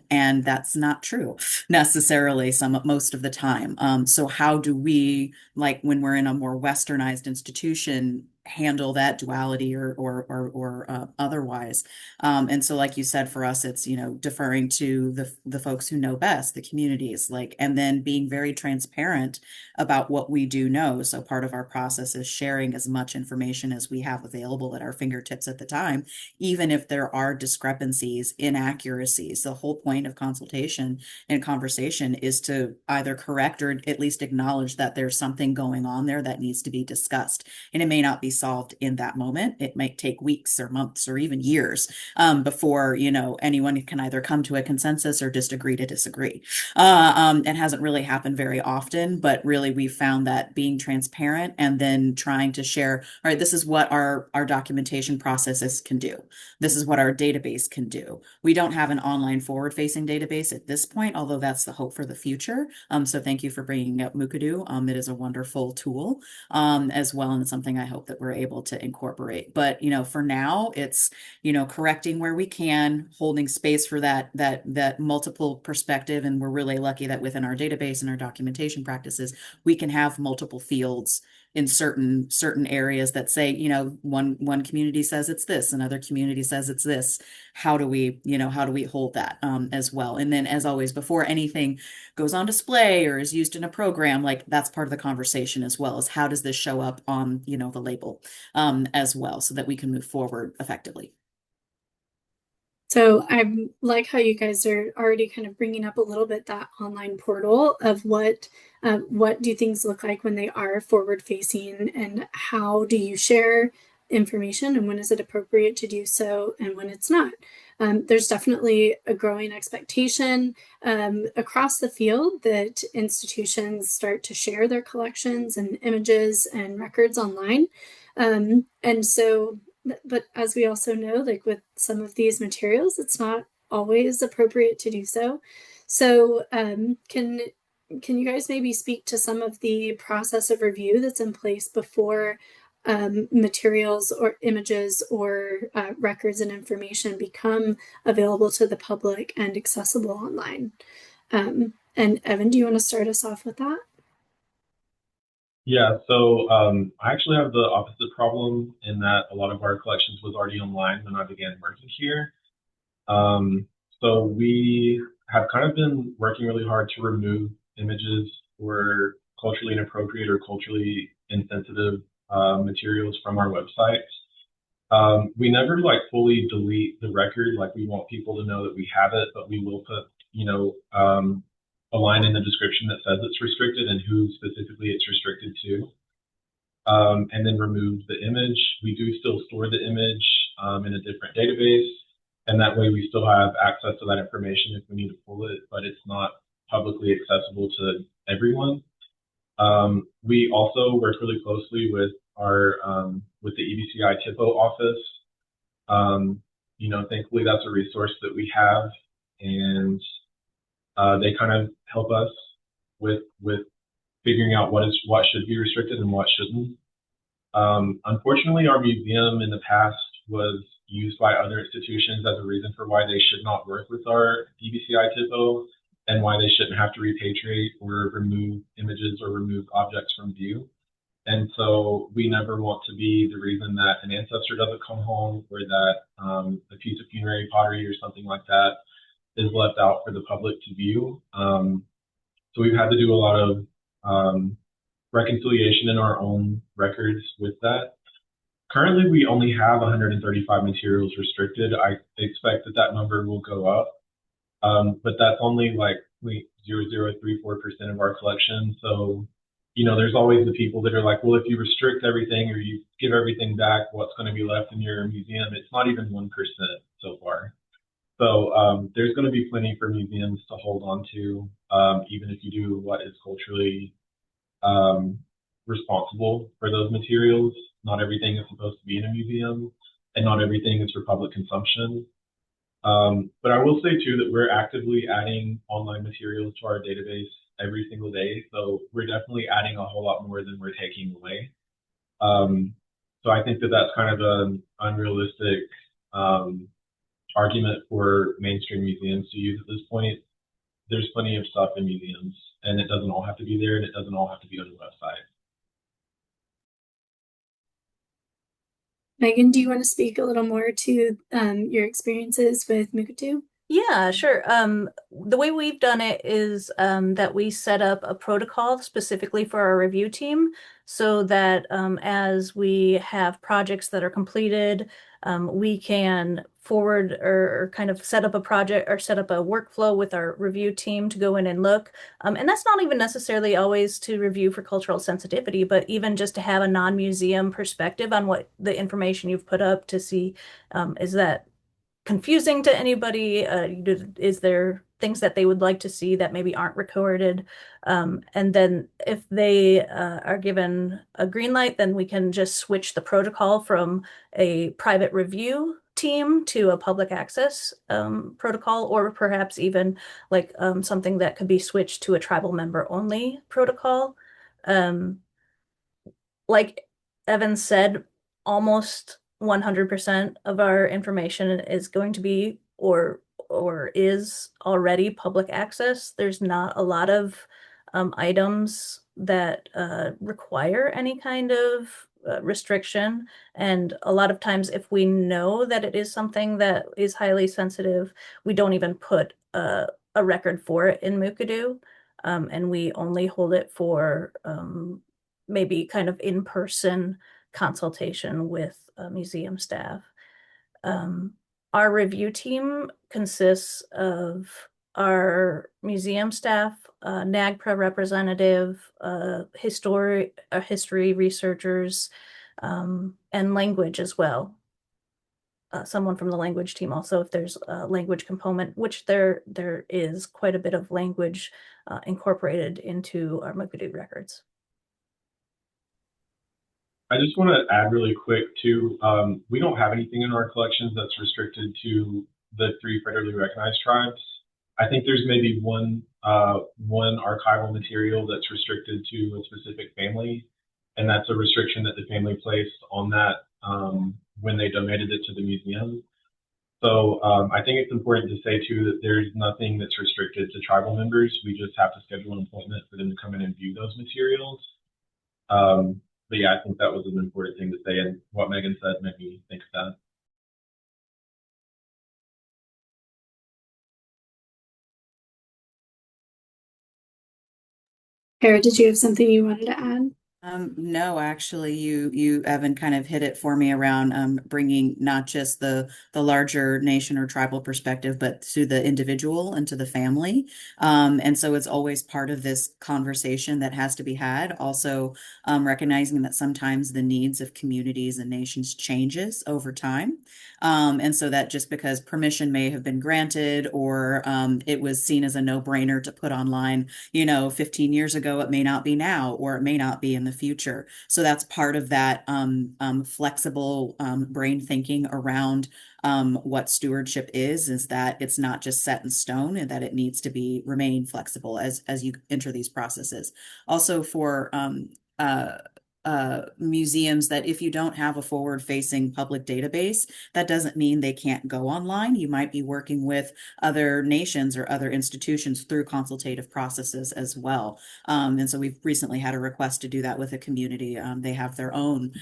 Speaker 5: and that's not true necessarily most of the time. So how do we, like when we're in a more westernized institution, handle that duality or otherwise? And so like you said, for us it's deferring to the folks who know best, the communities, like, and then being very transparent about what we do know. So part of our process is sharing as much information as we have available at our fingertips at the time, even if there are discrepancies, inaccuracies. The whole point of consultation and conversation is to either correct or at least acknowledge that there's something going on there that needs to be discussed. And it may not be solved in that moment. It might take weeks or months or even years before, anyone can either come to a consensus or just agree to disagree. It hasn't really happened very often, but really we've found that being transparent and then trying to share, all right, this is what our documentation processes can do. This is what our database can do. We don't have an online forward-facing database at this point, although that's the hope for the future. So thank you for bringing up Mukurtu. It is a wonderful tool as well, and it's something I hope that we're able to incorporate. But for now, it's correcting where we can, holding space for that multiple perspective, and we're really lucky that within our database and our documentation practices, we can have multiple fields in certain areas that say, one community says it's this, another community says it's this. How do we hold that as well? And then, as always, before anything goes on display or is used in a program, like that's part of the conversation as well, as how does this show up on the label as well, so that we can move forward effectively.
Speaker 3: So I like how you guys are already kind of bringing up a little bit that online portal of what do things look like when they are forward facing, and how do you share information, and when is it appropriate to do so and when it's not. There's definitely a growing expectation across the field that institutions start to share their collections and images and records online. And so, but as we also know, like with some of these materials, it's not always appropriate to do so. So can you guys maybe speak to some of the process of review that's in place before materials or images or records and information become available to the public and accessible online? And Evan, do you want to start us off with that?
Speaker 7: Yeah, so I actually have the opposite problem in that a lot of our collections was already online when I began working here. So we have kind of been working really hard to remove images or culturally inappropriate or culturally insensitive materials from our websites. We never like fully delete the record, like we want people to know that we have it, but we will put, a line in the description that says it's restricted and who specifically it's restricted to, and then remove the image. We do still store the image in a different database, and that way we still have access to that information if we need to pull it, but it's not publicly accessible to everyone. We also work really closely with our with the EBCI TIPO office. Thankfully that's a resource that we have, and they kind of help us with figuring out what should be restricted and what shouldn't. Unfortunately, our museum in the past was used by other institutions as a reason for why they should not work with our EBCI TIPO and why they shouldn't have to repatriate or remove images or remove objects from view. And so we never want to be the reason that an ancestor doesn't come home, or that a piece of funerary pottery or something like that is left out for the public to view. So we've had to do a lot of reconciliation in our own records with that. Currently, we only have 135 materials restricted. I expect that number will go up, but that's only like 0.0034% of our collection. So there's always the people that are like, well, if you restrict everything or you give everything back, what's going to be left in your museum? It's not even 1% so far. So there's going to be plenty for museums to hold on to, even if you do what is culturally responsible for those materials. Not everything is supposed to be in a museum, and not everything is for public consumption. But I will say too that we're actively adding online materials to our database every single day. So we're definitely adding a whole lot more than we're taking away. So I think that that's kind of an unrealistic argument for mainstream museums to use at this point. There's plenty of stuff in museums, and it doesn't all have to be there, and it doesn't all have to be on the website.
Speaker 3: Meghan, do you want to speak a little more to your experiences with Mukatu?
Speaker 6: Yeah, sure. The way we've done it is that we set up a protocol specifically for our review team so that as we have projects that are completed, we can forward or kind of set up a project or set up a workflow with our review team to go in and look. And that's not even necessarily always to review for cultural sensitivity, but even just to have a non-museum perspective on what the information you've put up to see is that confusing to anybody? Is there things that they would like to see that maybe aren't recorded? And then if they are given a green light, then we can just switch the protocol from a private review team to a public access protocol, or perhaps even like something that could be switched to a tribal member only protocol. Like Evan said, almost 100% of our information is going to be or is already public access. There's not a lot of items that require any kind of restriction. And a lot of times, if we know that it is something that is highly sensitive, we don't even put a record for it in Mukadu. And we only hold it for maybe kind of in-person consultation with museum staff. Our review team consists of our museum staff, NAGPRA representative, history researchers, and language as well. Someone from the language team also, if there's a language component, which there is quite a bit of language incorporated into our Mukadu records.
Speaker 7: I just want to add really quick too, we don't have anything in our collections that's restricted to the 3 federally recognized tribes. I think there's maybe one archival material that's restricted to a specific family, and that's a restriction that the family placed on that when they donated it to the museum. So I think it's important to say too that there's nothing that's restricted to tribal members. We just have to schedule an appointment for them to come in and view those materials. But yeah, I think that was an important thing to say, and what Meghan said made me think of that.
Speaker 3: Kara, did you have something you wanted to add?
Speaker 5: No, actually, you Evan kind of hit it for me around bringing not just the larger nation or tribal perspective, but to the individual and to the family. And so it's always part of this conversation that has to be had. Also, recognizing that sometimes the needs of communities and nations changes over time. And so that just because permission may have been granted or it was seen as a no-brainer to put online, 15 years ago, it may not be now, or it may not be in the future. So that's part of that flexible brain thinking around what stewardship is that it's not just set in stone and that it needs to remain flexible as you enter these processes. Also for museums, that if you don't have a forward-facing public database, that doesn't mean they can't go online. You might be working with other nations or other institutions through consultative processes as well. And so we've recently had a request to do that with a community. They have their own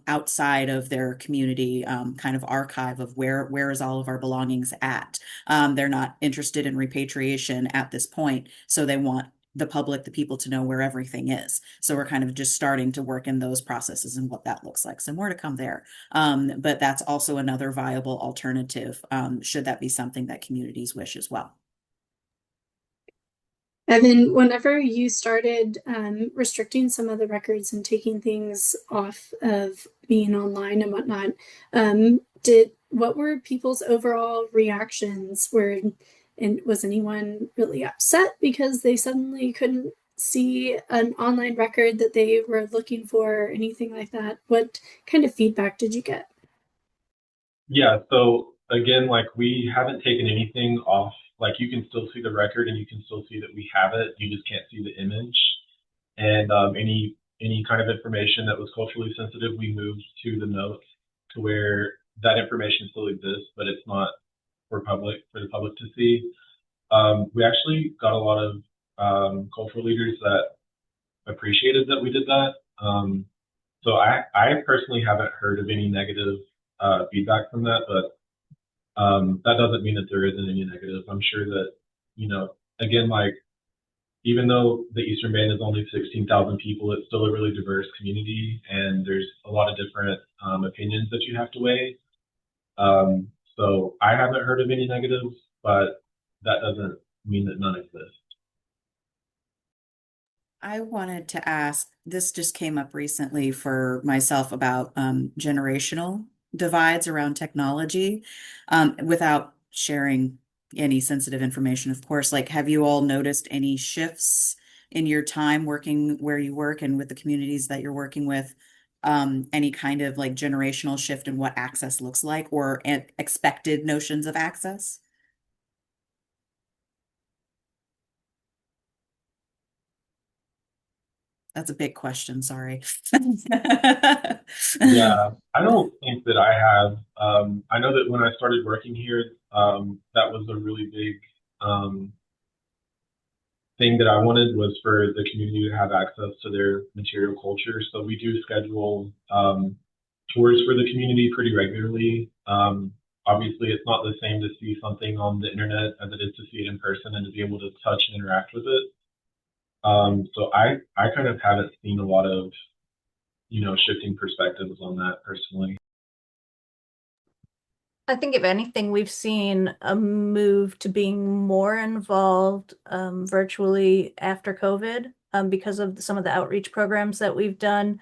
Speaker 5: outside of their community kind of archive of where is all of our belongings at. They're not interested in repatriation at this point, so they want the public, the people, to know where everything is. So we're kind of just starting to work in those processes and what that looks like. So more to come there. But that's also another viable alternative, should that be something that communities wish as well.
Speaker 3: And then whenever you started restricting some of the records and taking things off of being online and whatnot, what were people's overall reactions? And was anyone really upset because they suddenly couldn't see an online record that they were looking for or anything like that? What kind of feedback did you get?
Speaker 7: Yeah, so again, like we haven't taken anything off. Like you can still see the record and you can still see that we have it. You just can't see the image. And any kind of information that was culturally sensitive, we moved to the notes to where that information still exists, but it's not for the public to see. We actually got a lot of cultural leaders that appreciated that we did that. So I personally haven't heard of any negative feedback from that, but that doesn't mean that there isn't any negative. I'm sure that, again, like even though the Eastern Band is only 16,000 people, it's still a really diverse community, and there's a lot of different opinions that you have to weigh. So I haven't heard of any negatives, but that doesn't mean that none exist.
Speaker 5: I wanted to ask, this just came up recently for myself about generational divides around technology, without sharing any sensitive information, of course. Like, have you all noticed any shifts in your time working where you work and with the communities that you're working with? Any kind of like generational shift in what access looks like or expected notions of access? That's a big question, sorry.
Speaker 7: Yeah, I don't think that I have. I know that when I started working here, that was a really big thing that I wanted was for the community to have access to their material culture. So we do schedule tours for the community pretty regularly. Obviously, it's not the same to see something on the internet as it is to see it in person and to be able to touch and interact with it. So I kind of haven't seen a lot of, shifting perspectives on that personally.
Speaker 6: I think if anything, we've seen a move to being more involved virtually after COVID because of some of the outreach programs that we've done.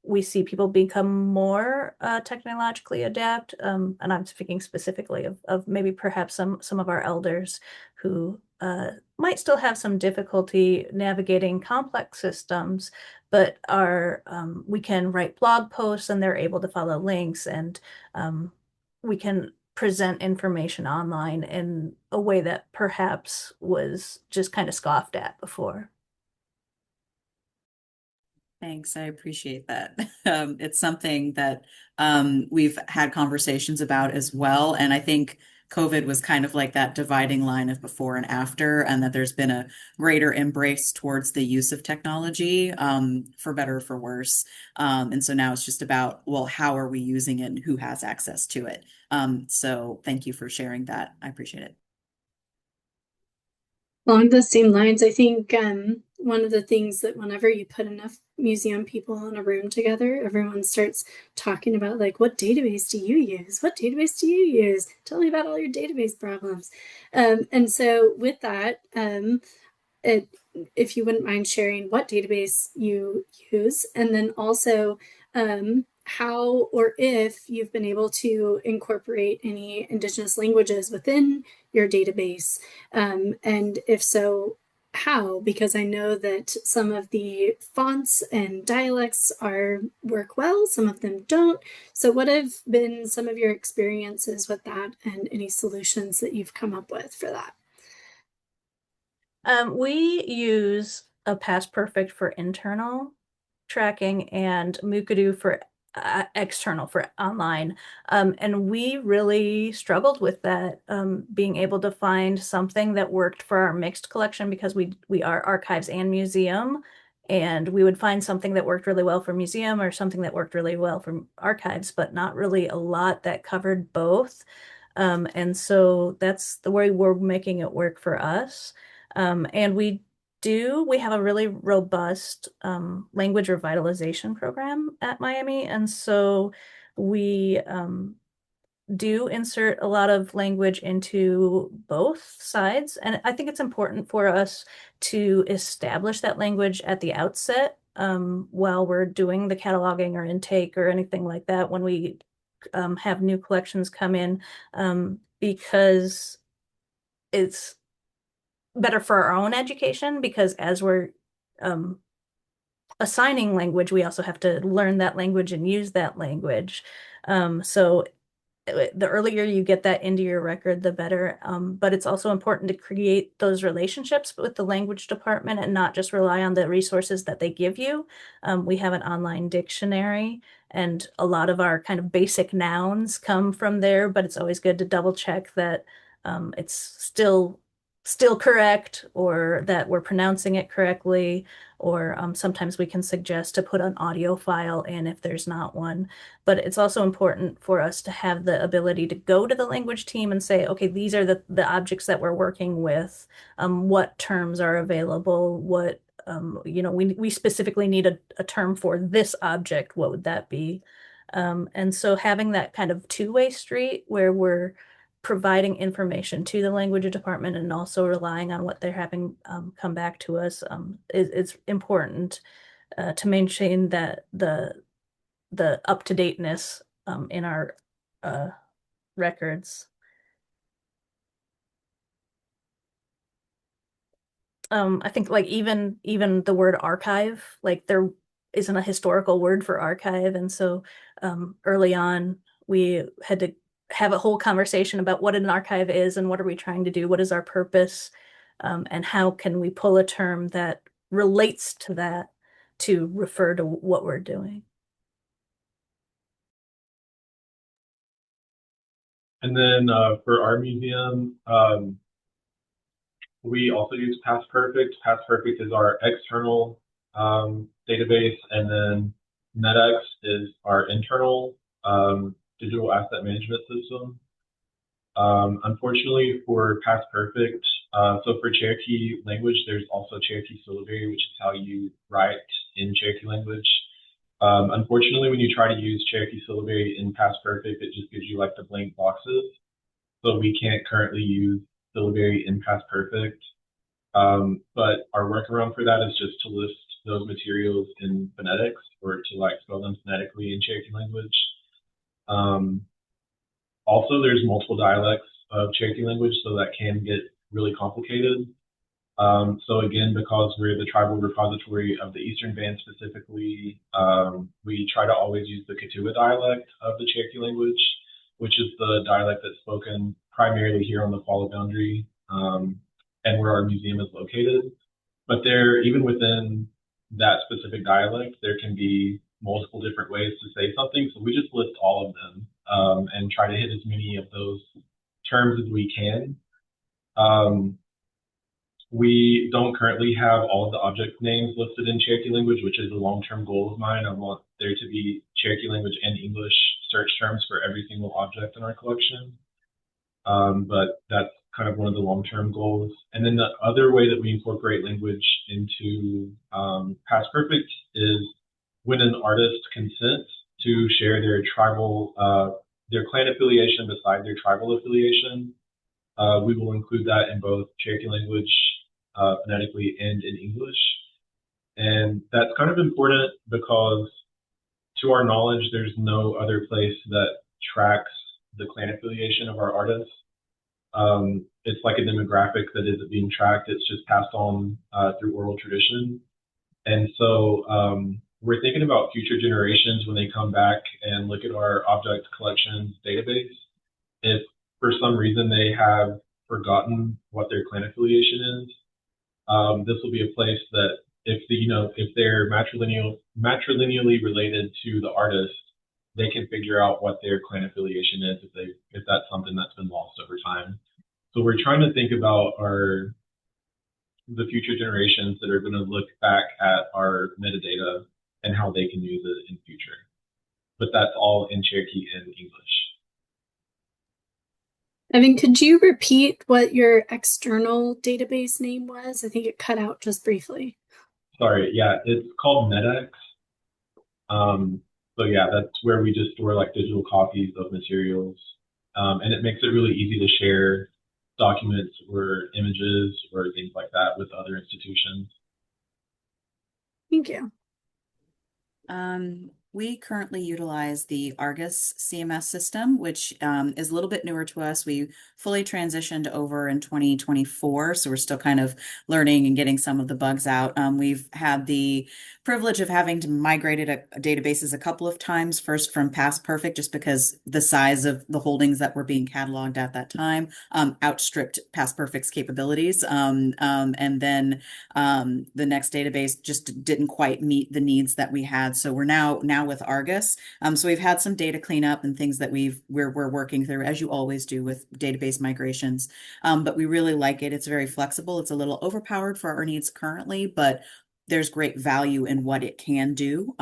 Speaker 6: We see people become more technologically adept, and I'm speaking specifically of maybe perhaps some of our elders who might still have some difficulty navigating complex systems, but are we can write blog posts and they're able to follow links and we can present information online in a way that perhaps was just kind of scoffed at before.
Speaker 5: Thanks, I appreciate that. It's something that we've had conversations about as well. And I think COVID was kind of like that dividing line of before and after, and that there's been a greater embrace towards the use of technology, for better or for worse. And so now it's just about, well, how are we using it and who has access to it? So thank you for sharing that. I appreciate it.
Speaker 3: Along the same lines, I think one of the things that whenever you put enough museum people in a room together, everyone starts talking about like, what database do you use? What database do you use? Tell me about all your database problems. And so with that, if you wouldn't mind sharing what database you use, and then also how or if you've been able to incorporate any Indigenous languages within your database, and if so, how? Because I know that some of the fonts and dialects work well, some of them don't. So what have been some of your experiences with that and any solutions that you've come up with for that?
Speaker 6: We use a Past Perfect for internal tracking and Mookadoo for external for online. And we really struggled with that, being able to find something that worked for our mixed collection because we are archives and museum. And we would find something that worked really well for museum or something that worked really well for archives, but not really a lot that covered both. And so that's the way we're making it work for us. And we have a really robust language revitalization program at Myaamia. And so we do insert a lot of language into both sides. And I think it's important for us to establish that language at the outset while we're doing the cataloging or intake or anything like that when we have new collections come in, because it's better for our own education, because as we're assigning language, we also have to learn that language and use that language. So the earlier you get that into your record, the better. But it's also important to create those relationships with the language department and not just rely on the resources that they give you. We have an online dictionary, and a lot of our kind of basic nouns come from there, but it's always good to double check that it's still correct, or that we're pronouncing it correctly, or sometimes we can suggest to put an audio file in if there's not one. But it's also important for us to have the ability to go to the language team and say, okay, these are the objects that we're working with. What terms are available? What, we specifically need a term for this object. What would that be? And so having that kind of two-way street where we're providing information to the language department and also relying on what they're having come back to us is important to maintain that the up-to-dateness in our records. I think like even the word archive, like there isn't a historical word for archive, and so early on we had to have a whole conversation about what an archive is and what are we trying to do, what is our purpose, and how can we pull a term that relates to that to refer to what we're doing.
Speaker 7: And then for our museum, we also use Past Perfect. Past Perfect is our external database, and then NetX is our internal digital asset management system. Unfortunately for Past Perfect, so for Cherokee language, there's also Cherokee syllabary, which is how you write in Cherokee language. Unfortunately, when you try to use Cherokee syllabary in Past Perfect, it just gives you like the blank boxes. So we can't currently use syllabary in Past Perfect. But our workaround for that is just to list those materials in phonetics, or to like spell them phonetically in Cherokee language. Also, there's multiple dialects of Cherokee language, so that can get really complicated. So again, because we're the tribal repository of the Eastern Band specifically, we try to always use the Kituwa dialect of the Cherokee language, which is the dialect that's spoken primarily here on the Qualla boundary, and where our museum is located. But there, even within that specific dialect, there can be multiple different ways to say something. So we just list all of them and try to hit as many of those terms as we can. We don't currently have all of the object names listed in Cherokee language, which is a long-term goal of mine. I want there to be Cherokee language and English search terms for every single object in our collection. But that's kind of one of the long-term goals. And then the other way that we incorporate language into Past Perfect is when an artist consents to share their tribal, their clan affiliation beside their tribal affiliation, we will include that in both Cherokee language phonetically and in English. And that's kind of important because, to our knowledge, there's no other place that tracks the clan affiliation of our artists. It's like a demographic that isn't being tracked. It's just passed on through oral tradition. And so we're thinking about future generations when they come back and look at our object collections database. If for some reason they have forgotten what their clan affiliation is, this will be a place that if they're matrilineally related to the artist, they can figure out what their clan affiliation is if that's something that's been lost over time. So we're trying to think about the future generations that are going to look back at our metadata and how they can use it in future. But that's all in Cherokee and English.
Speaker 3: Evan, could you repeat what your external database name was? I think it cut out just briefly.
Speaker 7: Sorry, yeah, it's called NetX. So yeah, that's where we just store like digital copies of materials. And it makes it really easy to share documents or images or things like that with other institutions.
Speaker 3: Thank you.
Speaker 5: We currently utilize the Argus CMS system, which is a little bit newer to us. We fully transitioned over in 2024, so we're still kind of learning and getting some of the bugs out. We've had the privilege of having to migrate databases a couple of times, first from Past Perfect, just because the size of the holdings that were being cataloged at that time outstripped Past Perfect's capabilities. And then the next database just didn't quite meet the needs that we had. So we're now with Argus. So we've had some data cleanup and things that we're working through, as you always do with database migrations. But we really like it. It's very flexible. It's a little overpowered for our needs currently, but there's great value in what it can do.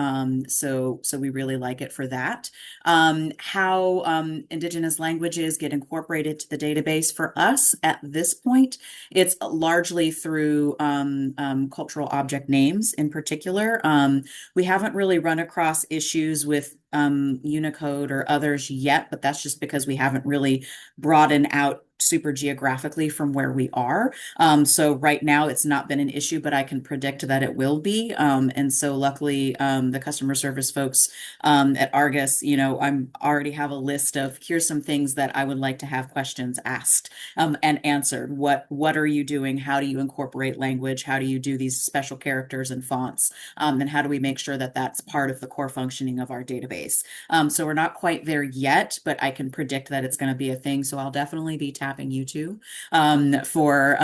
Speaker 5: So we really like it for that. How Indigenous languages get incorporated to the database for us at this point, it's largely through cultural object names in particular. We haven't really run across issues with Unicode or others yet, but that's just because we haven't really broadened out super geographically from where we are. So right now it's not been an issue, but I can predict that it will be. And so luckily, the customer service folks at Argus, I'm already have a list of here's some things that I would like to have questions asked and answered. What are you doing? How do you incorporate language? How do you do these special characters and fonts? And how do we make sure that that's part of the core functioning of our database? So we're not quite there yet, but I can predict that it's going to be a thing. So I'll definitely be tapping you too for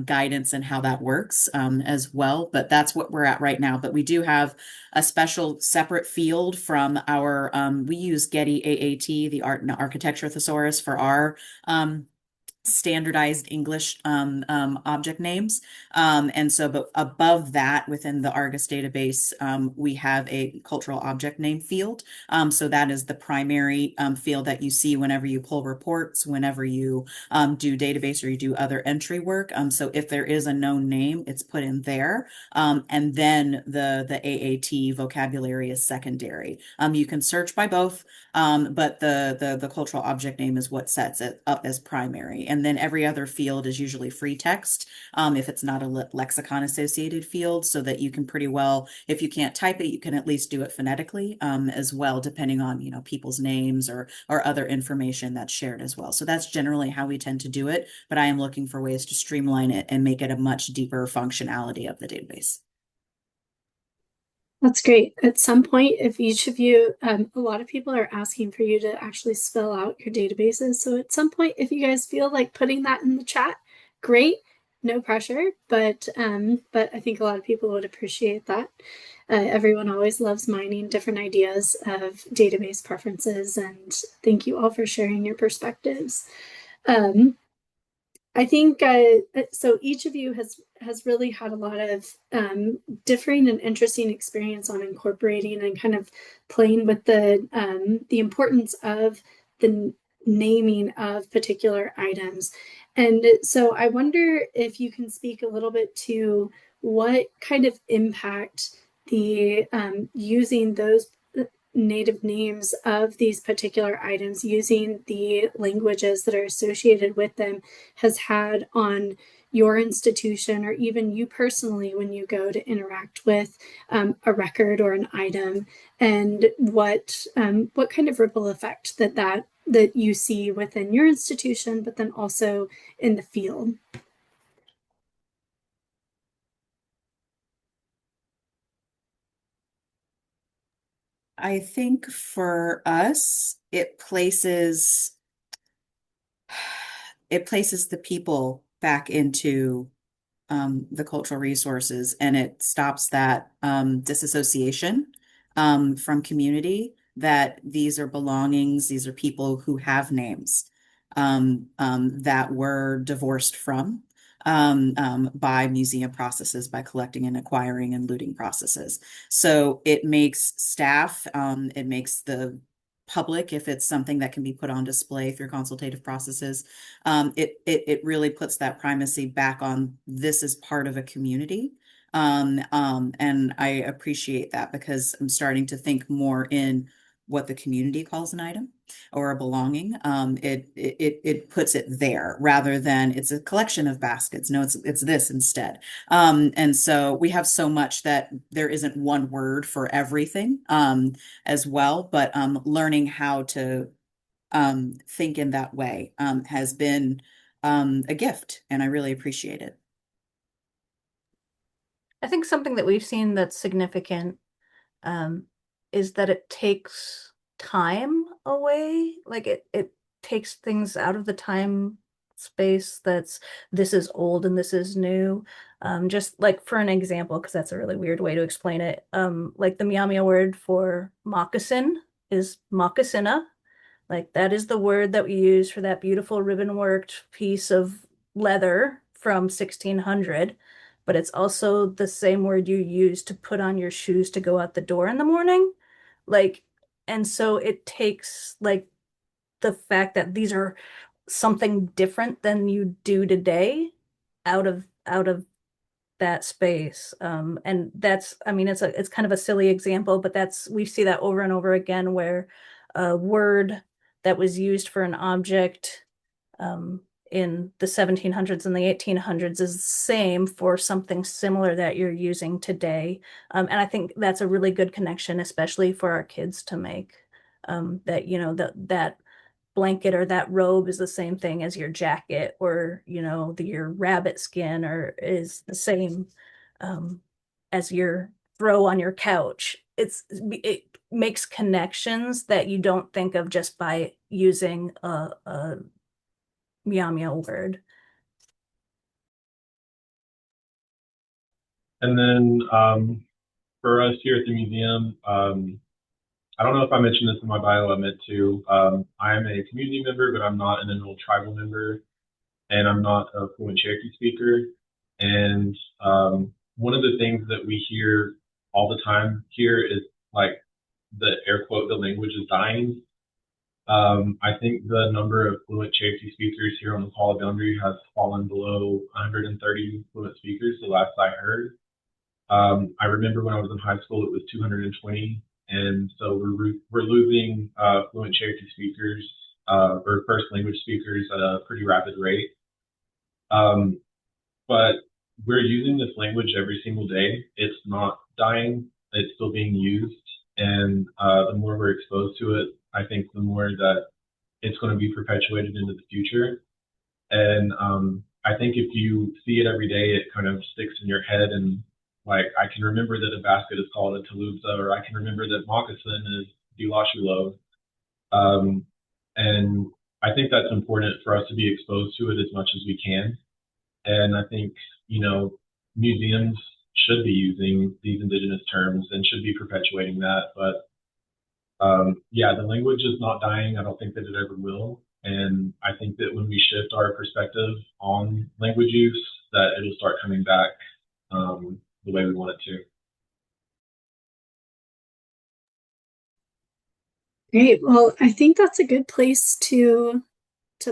Speaker 5: guidance and how that works as well. But that's what we're at right now. But we do have a special separate field from our, we use Getty AAT, the Art and Architecture Thesaurus for our standardized English object names. And so, but above that, within the Argus database, we have a cultural object name field. So that is the primary field that you see whenever you pull reports, whenever you do database or you do other entry work. So if there is a known name, it's put in there. And then the AAT vocabulary is secondary. You can search by both, but the cultural object name is what sets it up as primary. And then every other field is usually free text, if it's not a lexicon associated field, so that you can pretty well, if you can't type it, you can at least do it phonetically as well, depending on, people's names or other information that's shared as well. So that's generally how we tend to do it, but I am looking for ways to streamline it and make it a much deeper functionality of the database.
Speaker 3: That's great. At some point, if each of you, a lot of people are asking for you to actually spell out your databases. So at some point, if you guys feel like putting that in the chat, great, no pressure. But I think a lot of people would appreciate that. Everyone always loves mining different ideas of database preferences, and thank you all for sharing your perspectives. I think so. Each of you has really had a lot of differing and interesting experience on incorporating and kind of playing with the importance of the naming of particular items. And so I wonder if you can speak a little bit to what kind of impact the using those native names of these particular items, using the languages that are associated with them, has had on your institution, or even you personally when you go to interact with a record or an item, and what kind of ripple effect that you see within your institution, but then also in the field.
Speaker 5: I think for us, it places the people back into the cultural resources, and it stops that disassociation from community, that these are belongings, these are people who have names that were divorced from by museum processes, by collecting and acquiring and looting processes. So it makes staff, it makes the public, if it's something that can be put on display through consultative processes, it really puts that primacy back on this is part of a community. And I appreciate that, because I'm starting to think more in what the community calls an item. or a belonging. It puts it there rather than it's a collection of baskets. No, it's this instead. And so we have so much that there isn't one word for everything as well, but learning how to think in that way has been a gift, and I really appreciate it.
Speaker 6: I think something that we've seen that's significant is that it takes time away. Like it takes things out of the time space that's this is old and this is new. Just like for an example, because that's a really weird way to explain it. Like the Myaamia word for moccasin is moccasina. Like that is the word that we use for that beautiful ribbon worked piece of leather from 1600, but it's also the same word you use to put on your shoes to go out the door in the morning. Like, and so it takes like the fact that these are something different than you do today out of that space. And that's, I mean, it's kind of a silly example, but we see that over and over again where a word that was used for an object in the 1700s and the 1800s is the same for something similar that you're using today. And I think that's a really good connection, especially for our kids to make. That, you know, that blanket or that robe is the same thing as your jacket, or, you know, your rabbit skin or is the same as your throw on your couch. It makes connections that you don't think of just by using a Myaamia word.
Speaker 7: And then for us here at the museum, I don't know if I mentioned this in my bio. I meant to. I am a community member, but I'm not an enrolled tribal member, and I'm not a fluent Cherokee speaker. And one of the things that we hear all the time here is like the air quote, the language is dying. I think the number of fluent Cherokee speakers here on the Call of Boundary has fallen below 130 fluent speakers the last I heard. I remember when I was in high school, it was 220. And so we're losing fluent Cherokee speakers or first language speakers at a pretty rapid rate. But we're using this language every single day. It's not dying. It's still being used. And the more we're exposed to it, I think the more that it's going to be perpetuated into the future. And I think if you see it every day, it kind of sticks in your head. And like, I can remember that a basket is called a talubza, or I can remember that moccasin is dilashulo. And I think that's important for us to be exposed to it as much as we can. And I think, you know, museums should be using these Indigenous terms and should be perpetuating that. But yeah, the language is not dying. I don't think that it ever will. And I think that when we shift our perspective on language use, that it'll start coming back the way we want it to.
Speaker 3: Great. Well, I think that's a good place to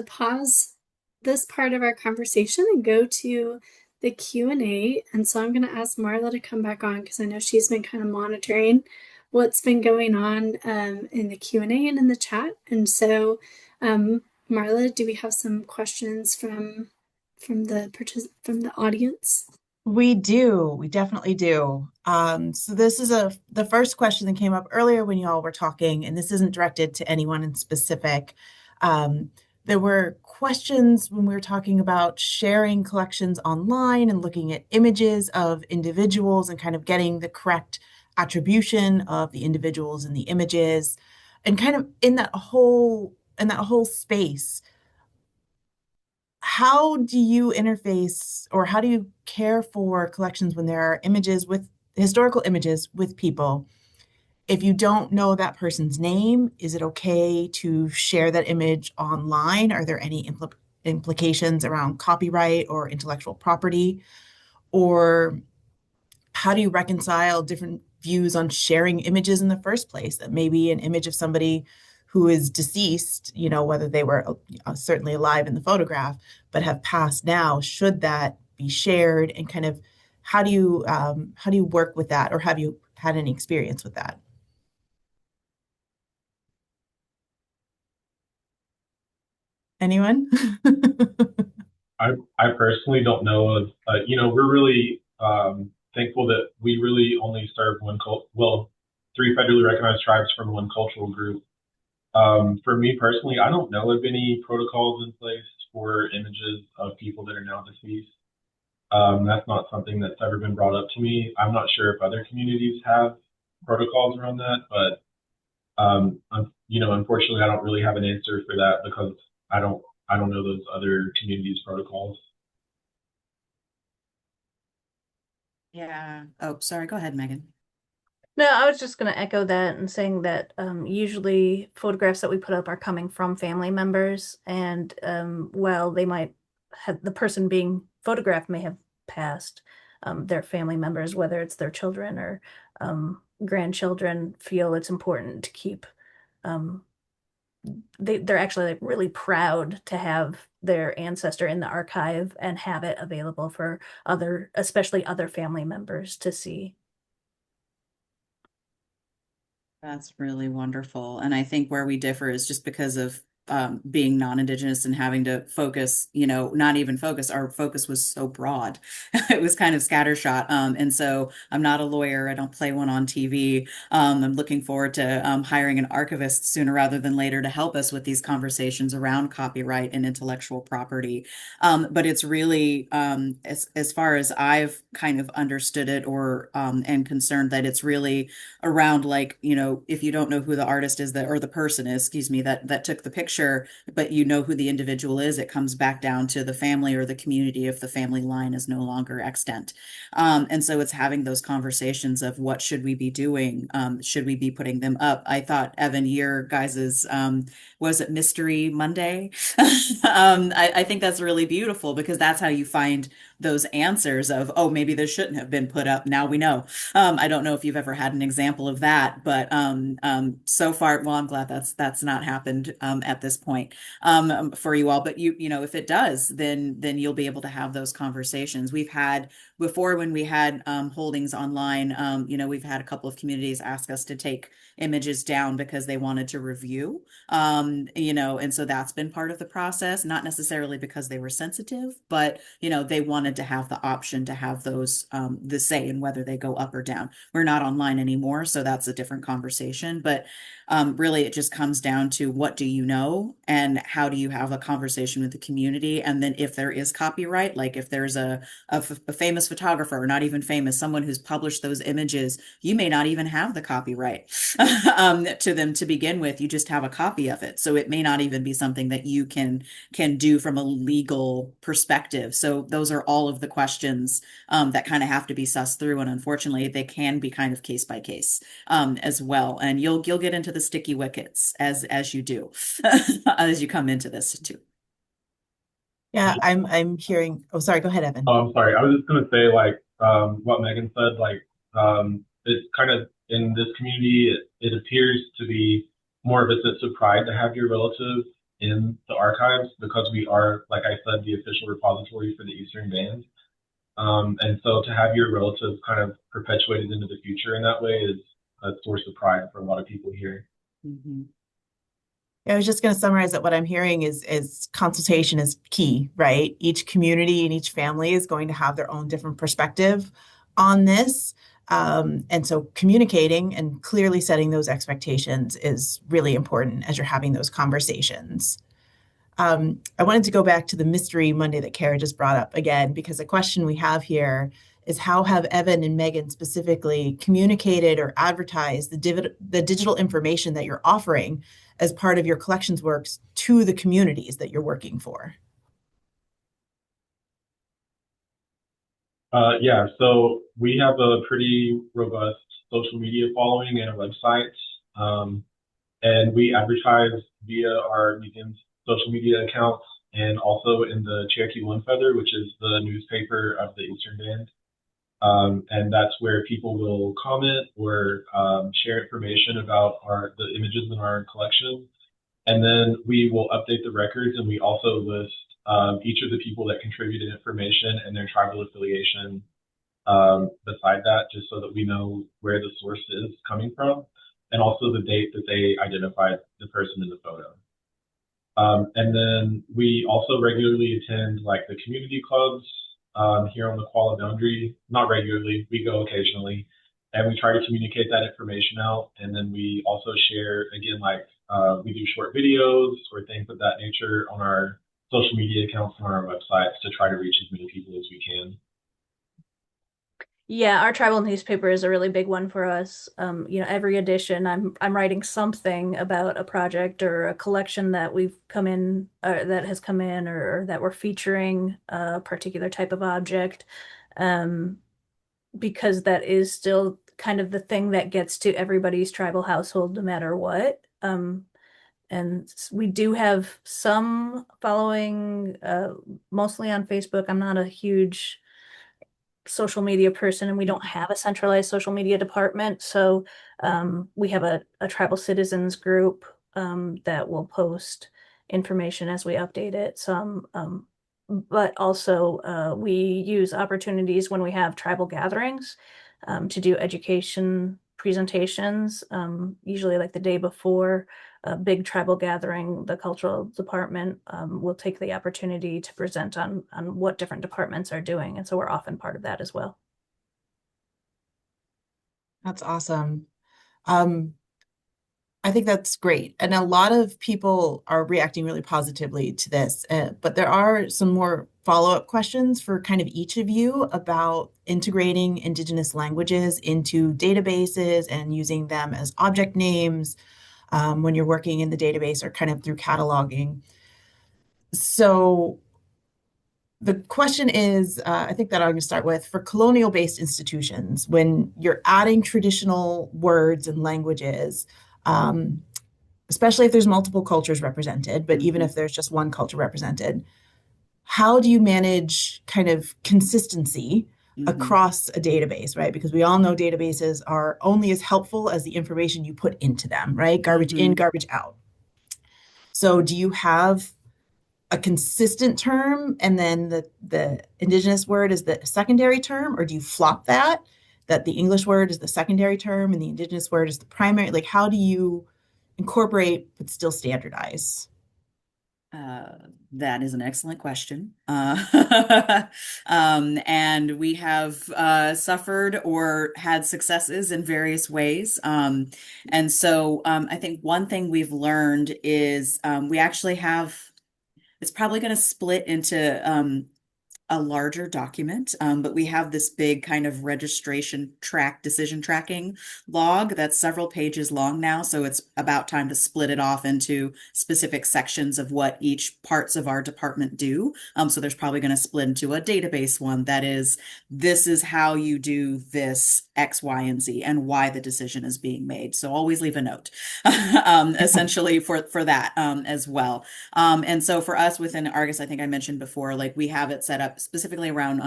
Speaker 3: pause this part of our conversation and go to the Q&A. And so I'm going to ask Marla to come back on because I know she's been kind of monitoring what's been going on in the Q&A and in the chat. And so, Marla, do we have some questions from the audience?
Speaker 4: We do. We definitely do. So this is the first question that came up earlier when y'all were talking, and this isn't directed to anyone in specific. There were questions when we were talking about sharing collections online and looking at images of individuals and kind of getting the correct attribution of the individuals in the images, and kind of in that whole space. How do you interface, or how do you care for collections when there are historical images with people? If you don't know that person's name, is it okay to share that image online? Are there any implications around copyright or intellectual property? Or how do you reconcile different views on sharing images in the first place? That maybe an image of somebody who is deceased, you know, whether they were certainly alive in the photograph, but have passed now, should that be shared? And kind of how do you work with that, or have you had any experience with that? Anyone?
Speaker 7: I personally don't know of, we're really thankful that we really only serve three federally recognized tribes from one cultural group. For me personally, I don't know of any protocols in place for images of people that are now deceased. That's not something that's ever been brought up to me. I'm not sure if other communities have protocols around that, but unfortunately, I don't really have an answer for that because I don't know those other communities' protocols.
Speaker 5: Yeah. Oh, sorry. Go ahead, Megan.
Speaker 6: No, I was just going to echo that and saying that usually photographs that we put up are coming from family members, and while they might have the person being photographed may have passed, their family members, whether it's their children or grandchildren, feel it's important to keep. They're actually like really proud to have their ancestor in the archive and have it available for especially other family members to see.
Speaker 5: That's really wonderful. And I think where we differ is just because of being non-Indigenous and having to focus, not even focus, our focus was so broad. It was kind of scattershot. And so I'm not a lawyer. I don't play one on TV. I'm looking forward to hiring an archivist sooner rather than later to help us with these conversations around copyright and intellectual property. But it's really, as far as I've kind of understood it or and concerned, that it's really around, like, if you don't know who the artist is or the person is, excuse me, that took the picture, but you know who the individual is, it comes back down to the family or the community if the family line is no longer extant. And so it's having those conversations of what should we be doing? Should we be putting them up? I thought, Evan, your guys's, was it Mystery Monday? I think that's really beautiful because that's how you find those answers of, oh, maybe this shouldn't have been put up. Now we know. I don't know if you've ever had an example of that, but so far, well, I'm glad that's not happened at this point for you all. But if it does, then you'll be able to have those conversations. We've had before when we had holdings online. We've had a couple of communities ask us to take images down because they wanted to review. And so that's been part of the process, not necessarily because they were sensitive, but they wanted to have the option to have those the say in whether they go up or down. We're not online anymore, so that's a different conversation. But really, it just comes down to what do you know and how do you have a conversation with the community. And then if there is copyright, like if there's a famous photographer, or not even famous, someone who's published those images, you may not even have the copyright to them to begin with. You just have a copy of it. So it may not even be something that you can do from a legal perspective. So those are all of the questions that kind of have to be sussed through. And unfortunately, they can be kind of case by case as well. And you'll get into the sticky wickets as you do, as you come into this too.
Speaker 4: Yeah, I'm hearing. Oh, sorry. Go ahead, Evan.
Speaker 7: Oh, I'm sorry. I was just gonna say, like, what Megan said, like, it's kind of in this community, it appears to be more of a sense of pride to have your relative in the archives because we are, like I said, the official repository for the Eastern Band. And so to have your relative kind of perpetuated into the future in that way is a source of pride for a lot of people here.
Speaker 5: Mm-hmm.
Speaker 4: I was just going to summarize that what I'm hearing is consultation is key, right? Each community and each family is going to have their own different perspective on this. And so communicating and clearly setting those expectations is really important as you're having those conversations. I wanted to go back to the Mystery Monday that Kara just brought up again, because the question we have here is how have Evan and Meghan specifically communicated or advertised the digital information that you're offering as part of your collections works to the communities that you're working for?
Speaker 7: Yeah, so we have a pretty robust social media following and a website. And we advertise via our museum's social media accounts and also in the Cherokee One Feather, which is the newspaper of the Eastern Band. And that's where people will comment or share information about the images in our collection. And then we will update the records, and we also list each of the people that contributed information and their tribal affiliation beside that, just so that we know where the source is coming from, and also the date that they identified the person in the photo. And then we also regularly attend like the community clubs here on the Koala Boundary. Not regularly, we go occasionally, and we try to communicate that information out. And then we also share, again, like we do short videos or things of that nature on our social media accounts and on our websites to try to reach as many people as we can.
Speaker 6: Yeah, our tribal newspaper is a really big one for us. Every edition I'm writing something about a project or a collection that we've come in that has come in or that we're featuring a particular type of object. Because that is still kind of the thing that gets to everybody's tribal household no matter what. And we do have some following, mostly on Facebook. I'm not a huge social media person, and we don't have a centralized social media department. So we have a tribal citizens group that will post information as we update it. But also we use opportunities when we have tribal gatherings to do education presentations, usually like the day before a big tribal gathering. The cultural department will take the opportunity to present on what different departments are doing. And so we're often part of that as well.
Speaker 4: That's awesome. I think that's great. And a lot of people are reacting really positively to this. But there are some more follow-up questions for kind of each of you about integrating Indigenous languages into databases and using them as object names when you're working in the database or kind of through cataloging. So the question is, I think that I'm going to start with, for colonial-based institutions, when you're adding traditional words and languages, especially if there's multiple cultures represented, but even if there's just one culture represented, how do you manage kind of consistency across a database, right? Because we all know databases are only as helpful as the information you put into them, right? Garbage in, garbage out. So do you have a consistent term and then the Indigenous word is the secondary term, or do you flop that the English word is the secondary term and the Indigenous word is the primary? Like, how do you incorporate but still standardize?
Speaker 5: That is an excellent question. And we have suffered or had successes in various ways. And so I think one thing we've learned is we actually have, it's probably going to split into a larger document, but we have this big kind of registration track, decision tracking log that's several pages long now. So it's about time to split it off into specific sections of what each parts of our department do. So there's probably going to split into a database one that is, this is how you do this X, Y, and Z, and why the decision is being made. So always leave a note, essentially for that as well. And so for us within Argus, I think I mentioned before, like we have it set up specifically around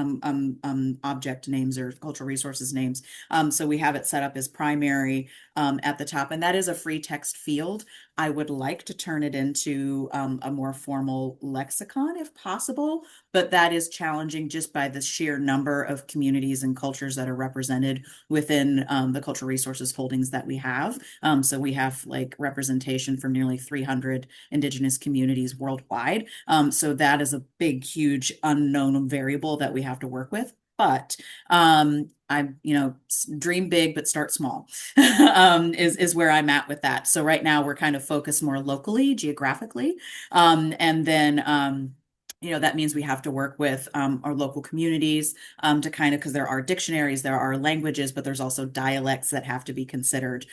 Speaker 5: object names or cultural resources names. So we have it set up as primary at the top, and that is a free text field. I would like to turn it into a more formal lexicon if possible, but that is challenging just by the sheer number of communities and cultures that are represented within the cultural resources holdings that we have. So we have like representation from nearly 300 Indigenous communities worldwide. So that is a big, huge unknown variable that we have to work with. But dream big, but start small is where I'm at with that. So right now we're kind of focused more locally, geographically. And then, that means we have to work with our local communities to kind of, because there are dictionaries, there are languages, but there's also dialects that have to be considered.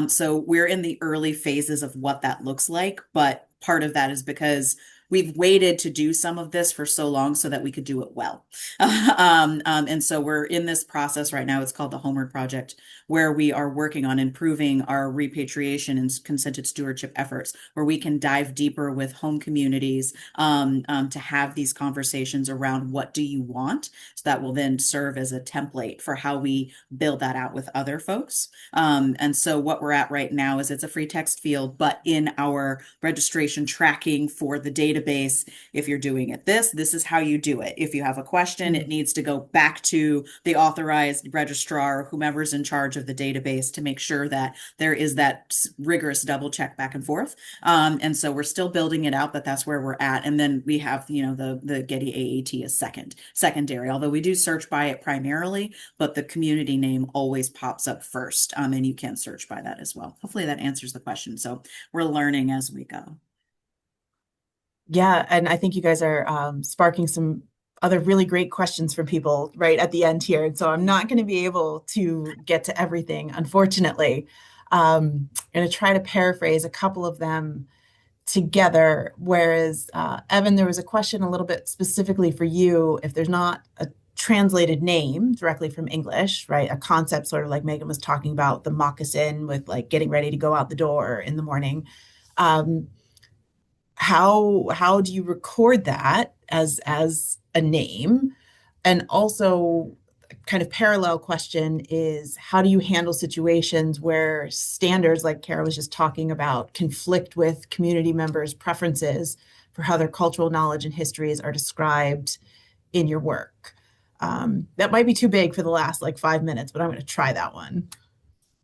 Speaker 5: So we're in the early phases of what that looks like, but part of that is because we've waited to do some of this for so long so that we could do it well. And so we're in this process right now. It's called the Homeward Project, where we are working on improving our repatriation and consented stewardship efforts, where we can dive deeper with home communities to have these conversations around what do you want? So that will then serve as a template for how we build that out with other folks. And so what we're at right now is it's a free text field, but in our registration tracking for the database, database. If you're doing it this is how you do it. If you have a question, it needs to go back to the authorized registrar or whomever's in charge of the database to make sure that there is that rigorous double check back and forth. And so we're still building it out, but that's where we're at. And then we have, the Getty AAT as secondary, although we do search by it primarily, but the community name always pops up first. And you can search by that as well. Hopefully that answers the question. So we're learning as we go.
Speaker 4: Yeah, and I think you guys are sparking some other really great questions from people right at the end here. And so I'm not going to be able to get to everything, unfortunately. I'm going to try to paraphrase a couple of them together. Whereas, Evan, there was a question a little bit specifically for you. If there's not a translated name directly from English, right? A concept sort of like Meghan was talking about, the moccasin with like getting ready to go out the door in the morning. How do you record that as a name? And also kind of parallel question is, how do you handle situations where standards, like Kara was just talking about, conflict with community members' preferences for how their cultural knowledge and histories are described in your work? That might be too big for the last like 5 minutes, but I'm going to try that one.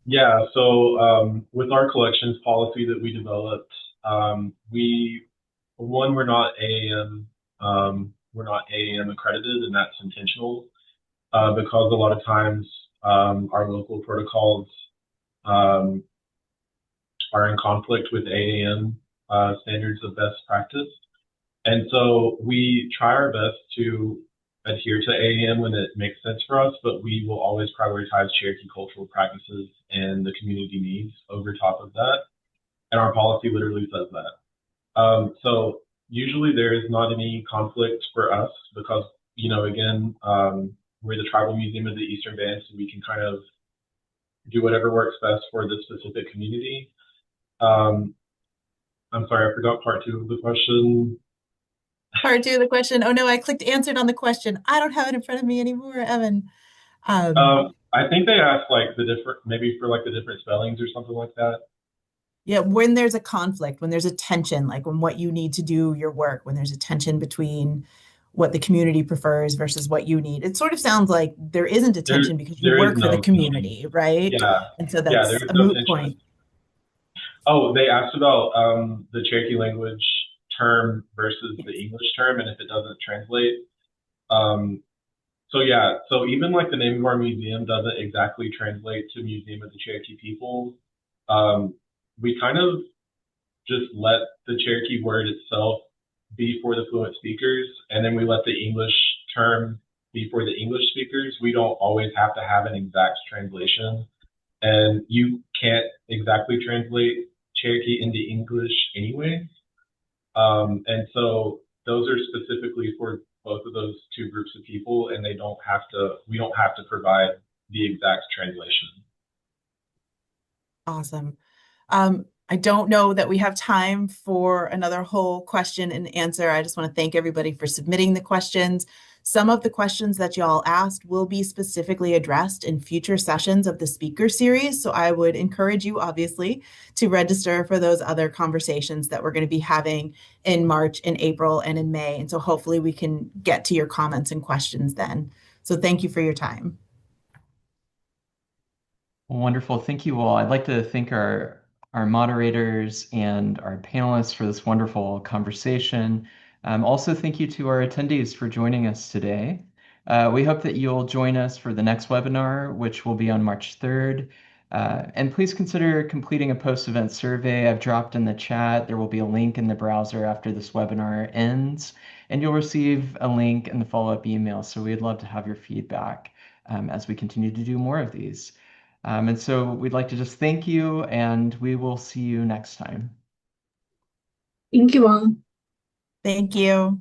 Speaker 7: Yeah, so with our collections policy that we developed, we're not AAM, accredited, and that's intentional because a lot of times our local protocols are in conflict with AAM standards of best practice, and so we try our best to adhere to AAM when it makes sense for us, but we will always prioritize Cherokee cultural practices and the community needs over top of that. And our policy literally says that. So usually there is not any conflict for us because, again, we're the tribal museum of the Eastern Band, so we can kind of do whatever works best for the specific community. I'm sorry, I forgot part 2 of the question.
Speaker 4: Part 2 of the question. Oh no, I clicked answered on the question. I don't have it in front of me anymore, Evan.
Speaker 7: I think they asked like maybe for like the different spellings or something like that.
Speaker 4: Yeah, when there's a conflict, when there's a tension, like when what you need to do your work, when there's a tension between what the community prefers versus what you need. It sort of sounds like there isn't a tension because you work for the community, right?
Speaker 7: Yeah.
Speaker 4: And so that's a moot point.
Speaker 7: Oh, they asked about the Cherokee language term versus the English term, and if it doesn't translate. So even like the name of our museum doesn't exactly translate to Museum of the Cherokee People. We kind of just let the Cherokee word itself be for the fluent speakers, and then we let the English term be for the English speakers. We don't always have to have an exact translation, and you can't exactly translate Cherokee into English anyway. And so those are specifically for both of those 2 groups of people, and we don't have to provide the exact translation.
Speaker 4: Awesome. I don't know that we have time for another whole question and answer. I just want to thank everybody for submitting the questions. Some of the questions that y'all asked will be specifically addressed in future sessions of the speaker series. So I would encourage you, obviously, to register for those other conversations that we're going to be having in March, in April, and in May. And so hopefully we can get to your comments and questions then. So thank you for your time.
Speaker 1: Wonderful. Thank you all. I'd like to thank our moderators and our panelists for this wonderful conversation. Also, thank you to our attendees for joining us today. We hope that you'll join us for the next webinar, which will be on March 3rd. And please consider completing a post-event survey. I've dropped in the chat. There will be a link in the browser after this webinar ends, and you'll receive a link in the follow-up email. So we'd love to have your feedback as we continue to do more of these. And so we'd like to just thank you, and we will see you next time.
Speaker 3: Thank you all.
Speaker 4: Thank you.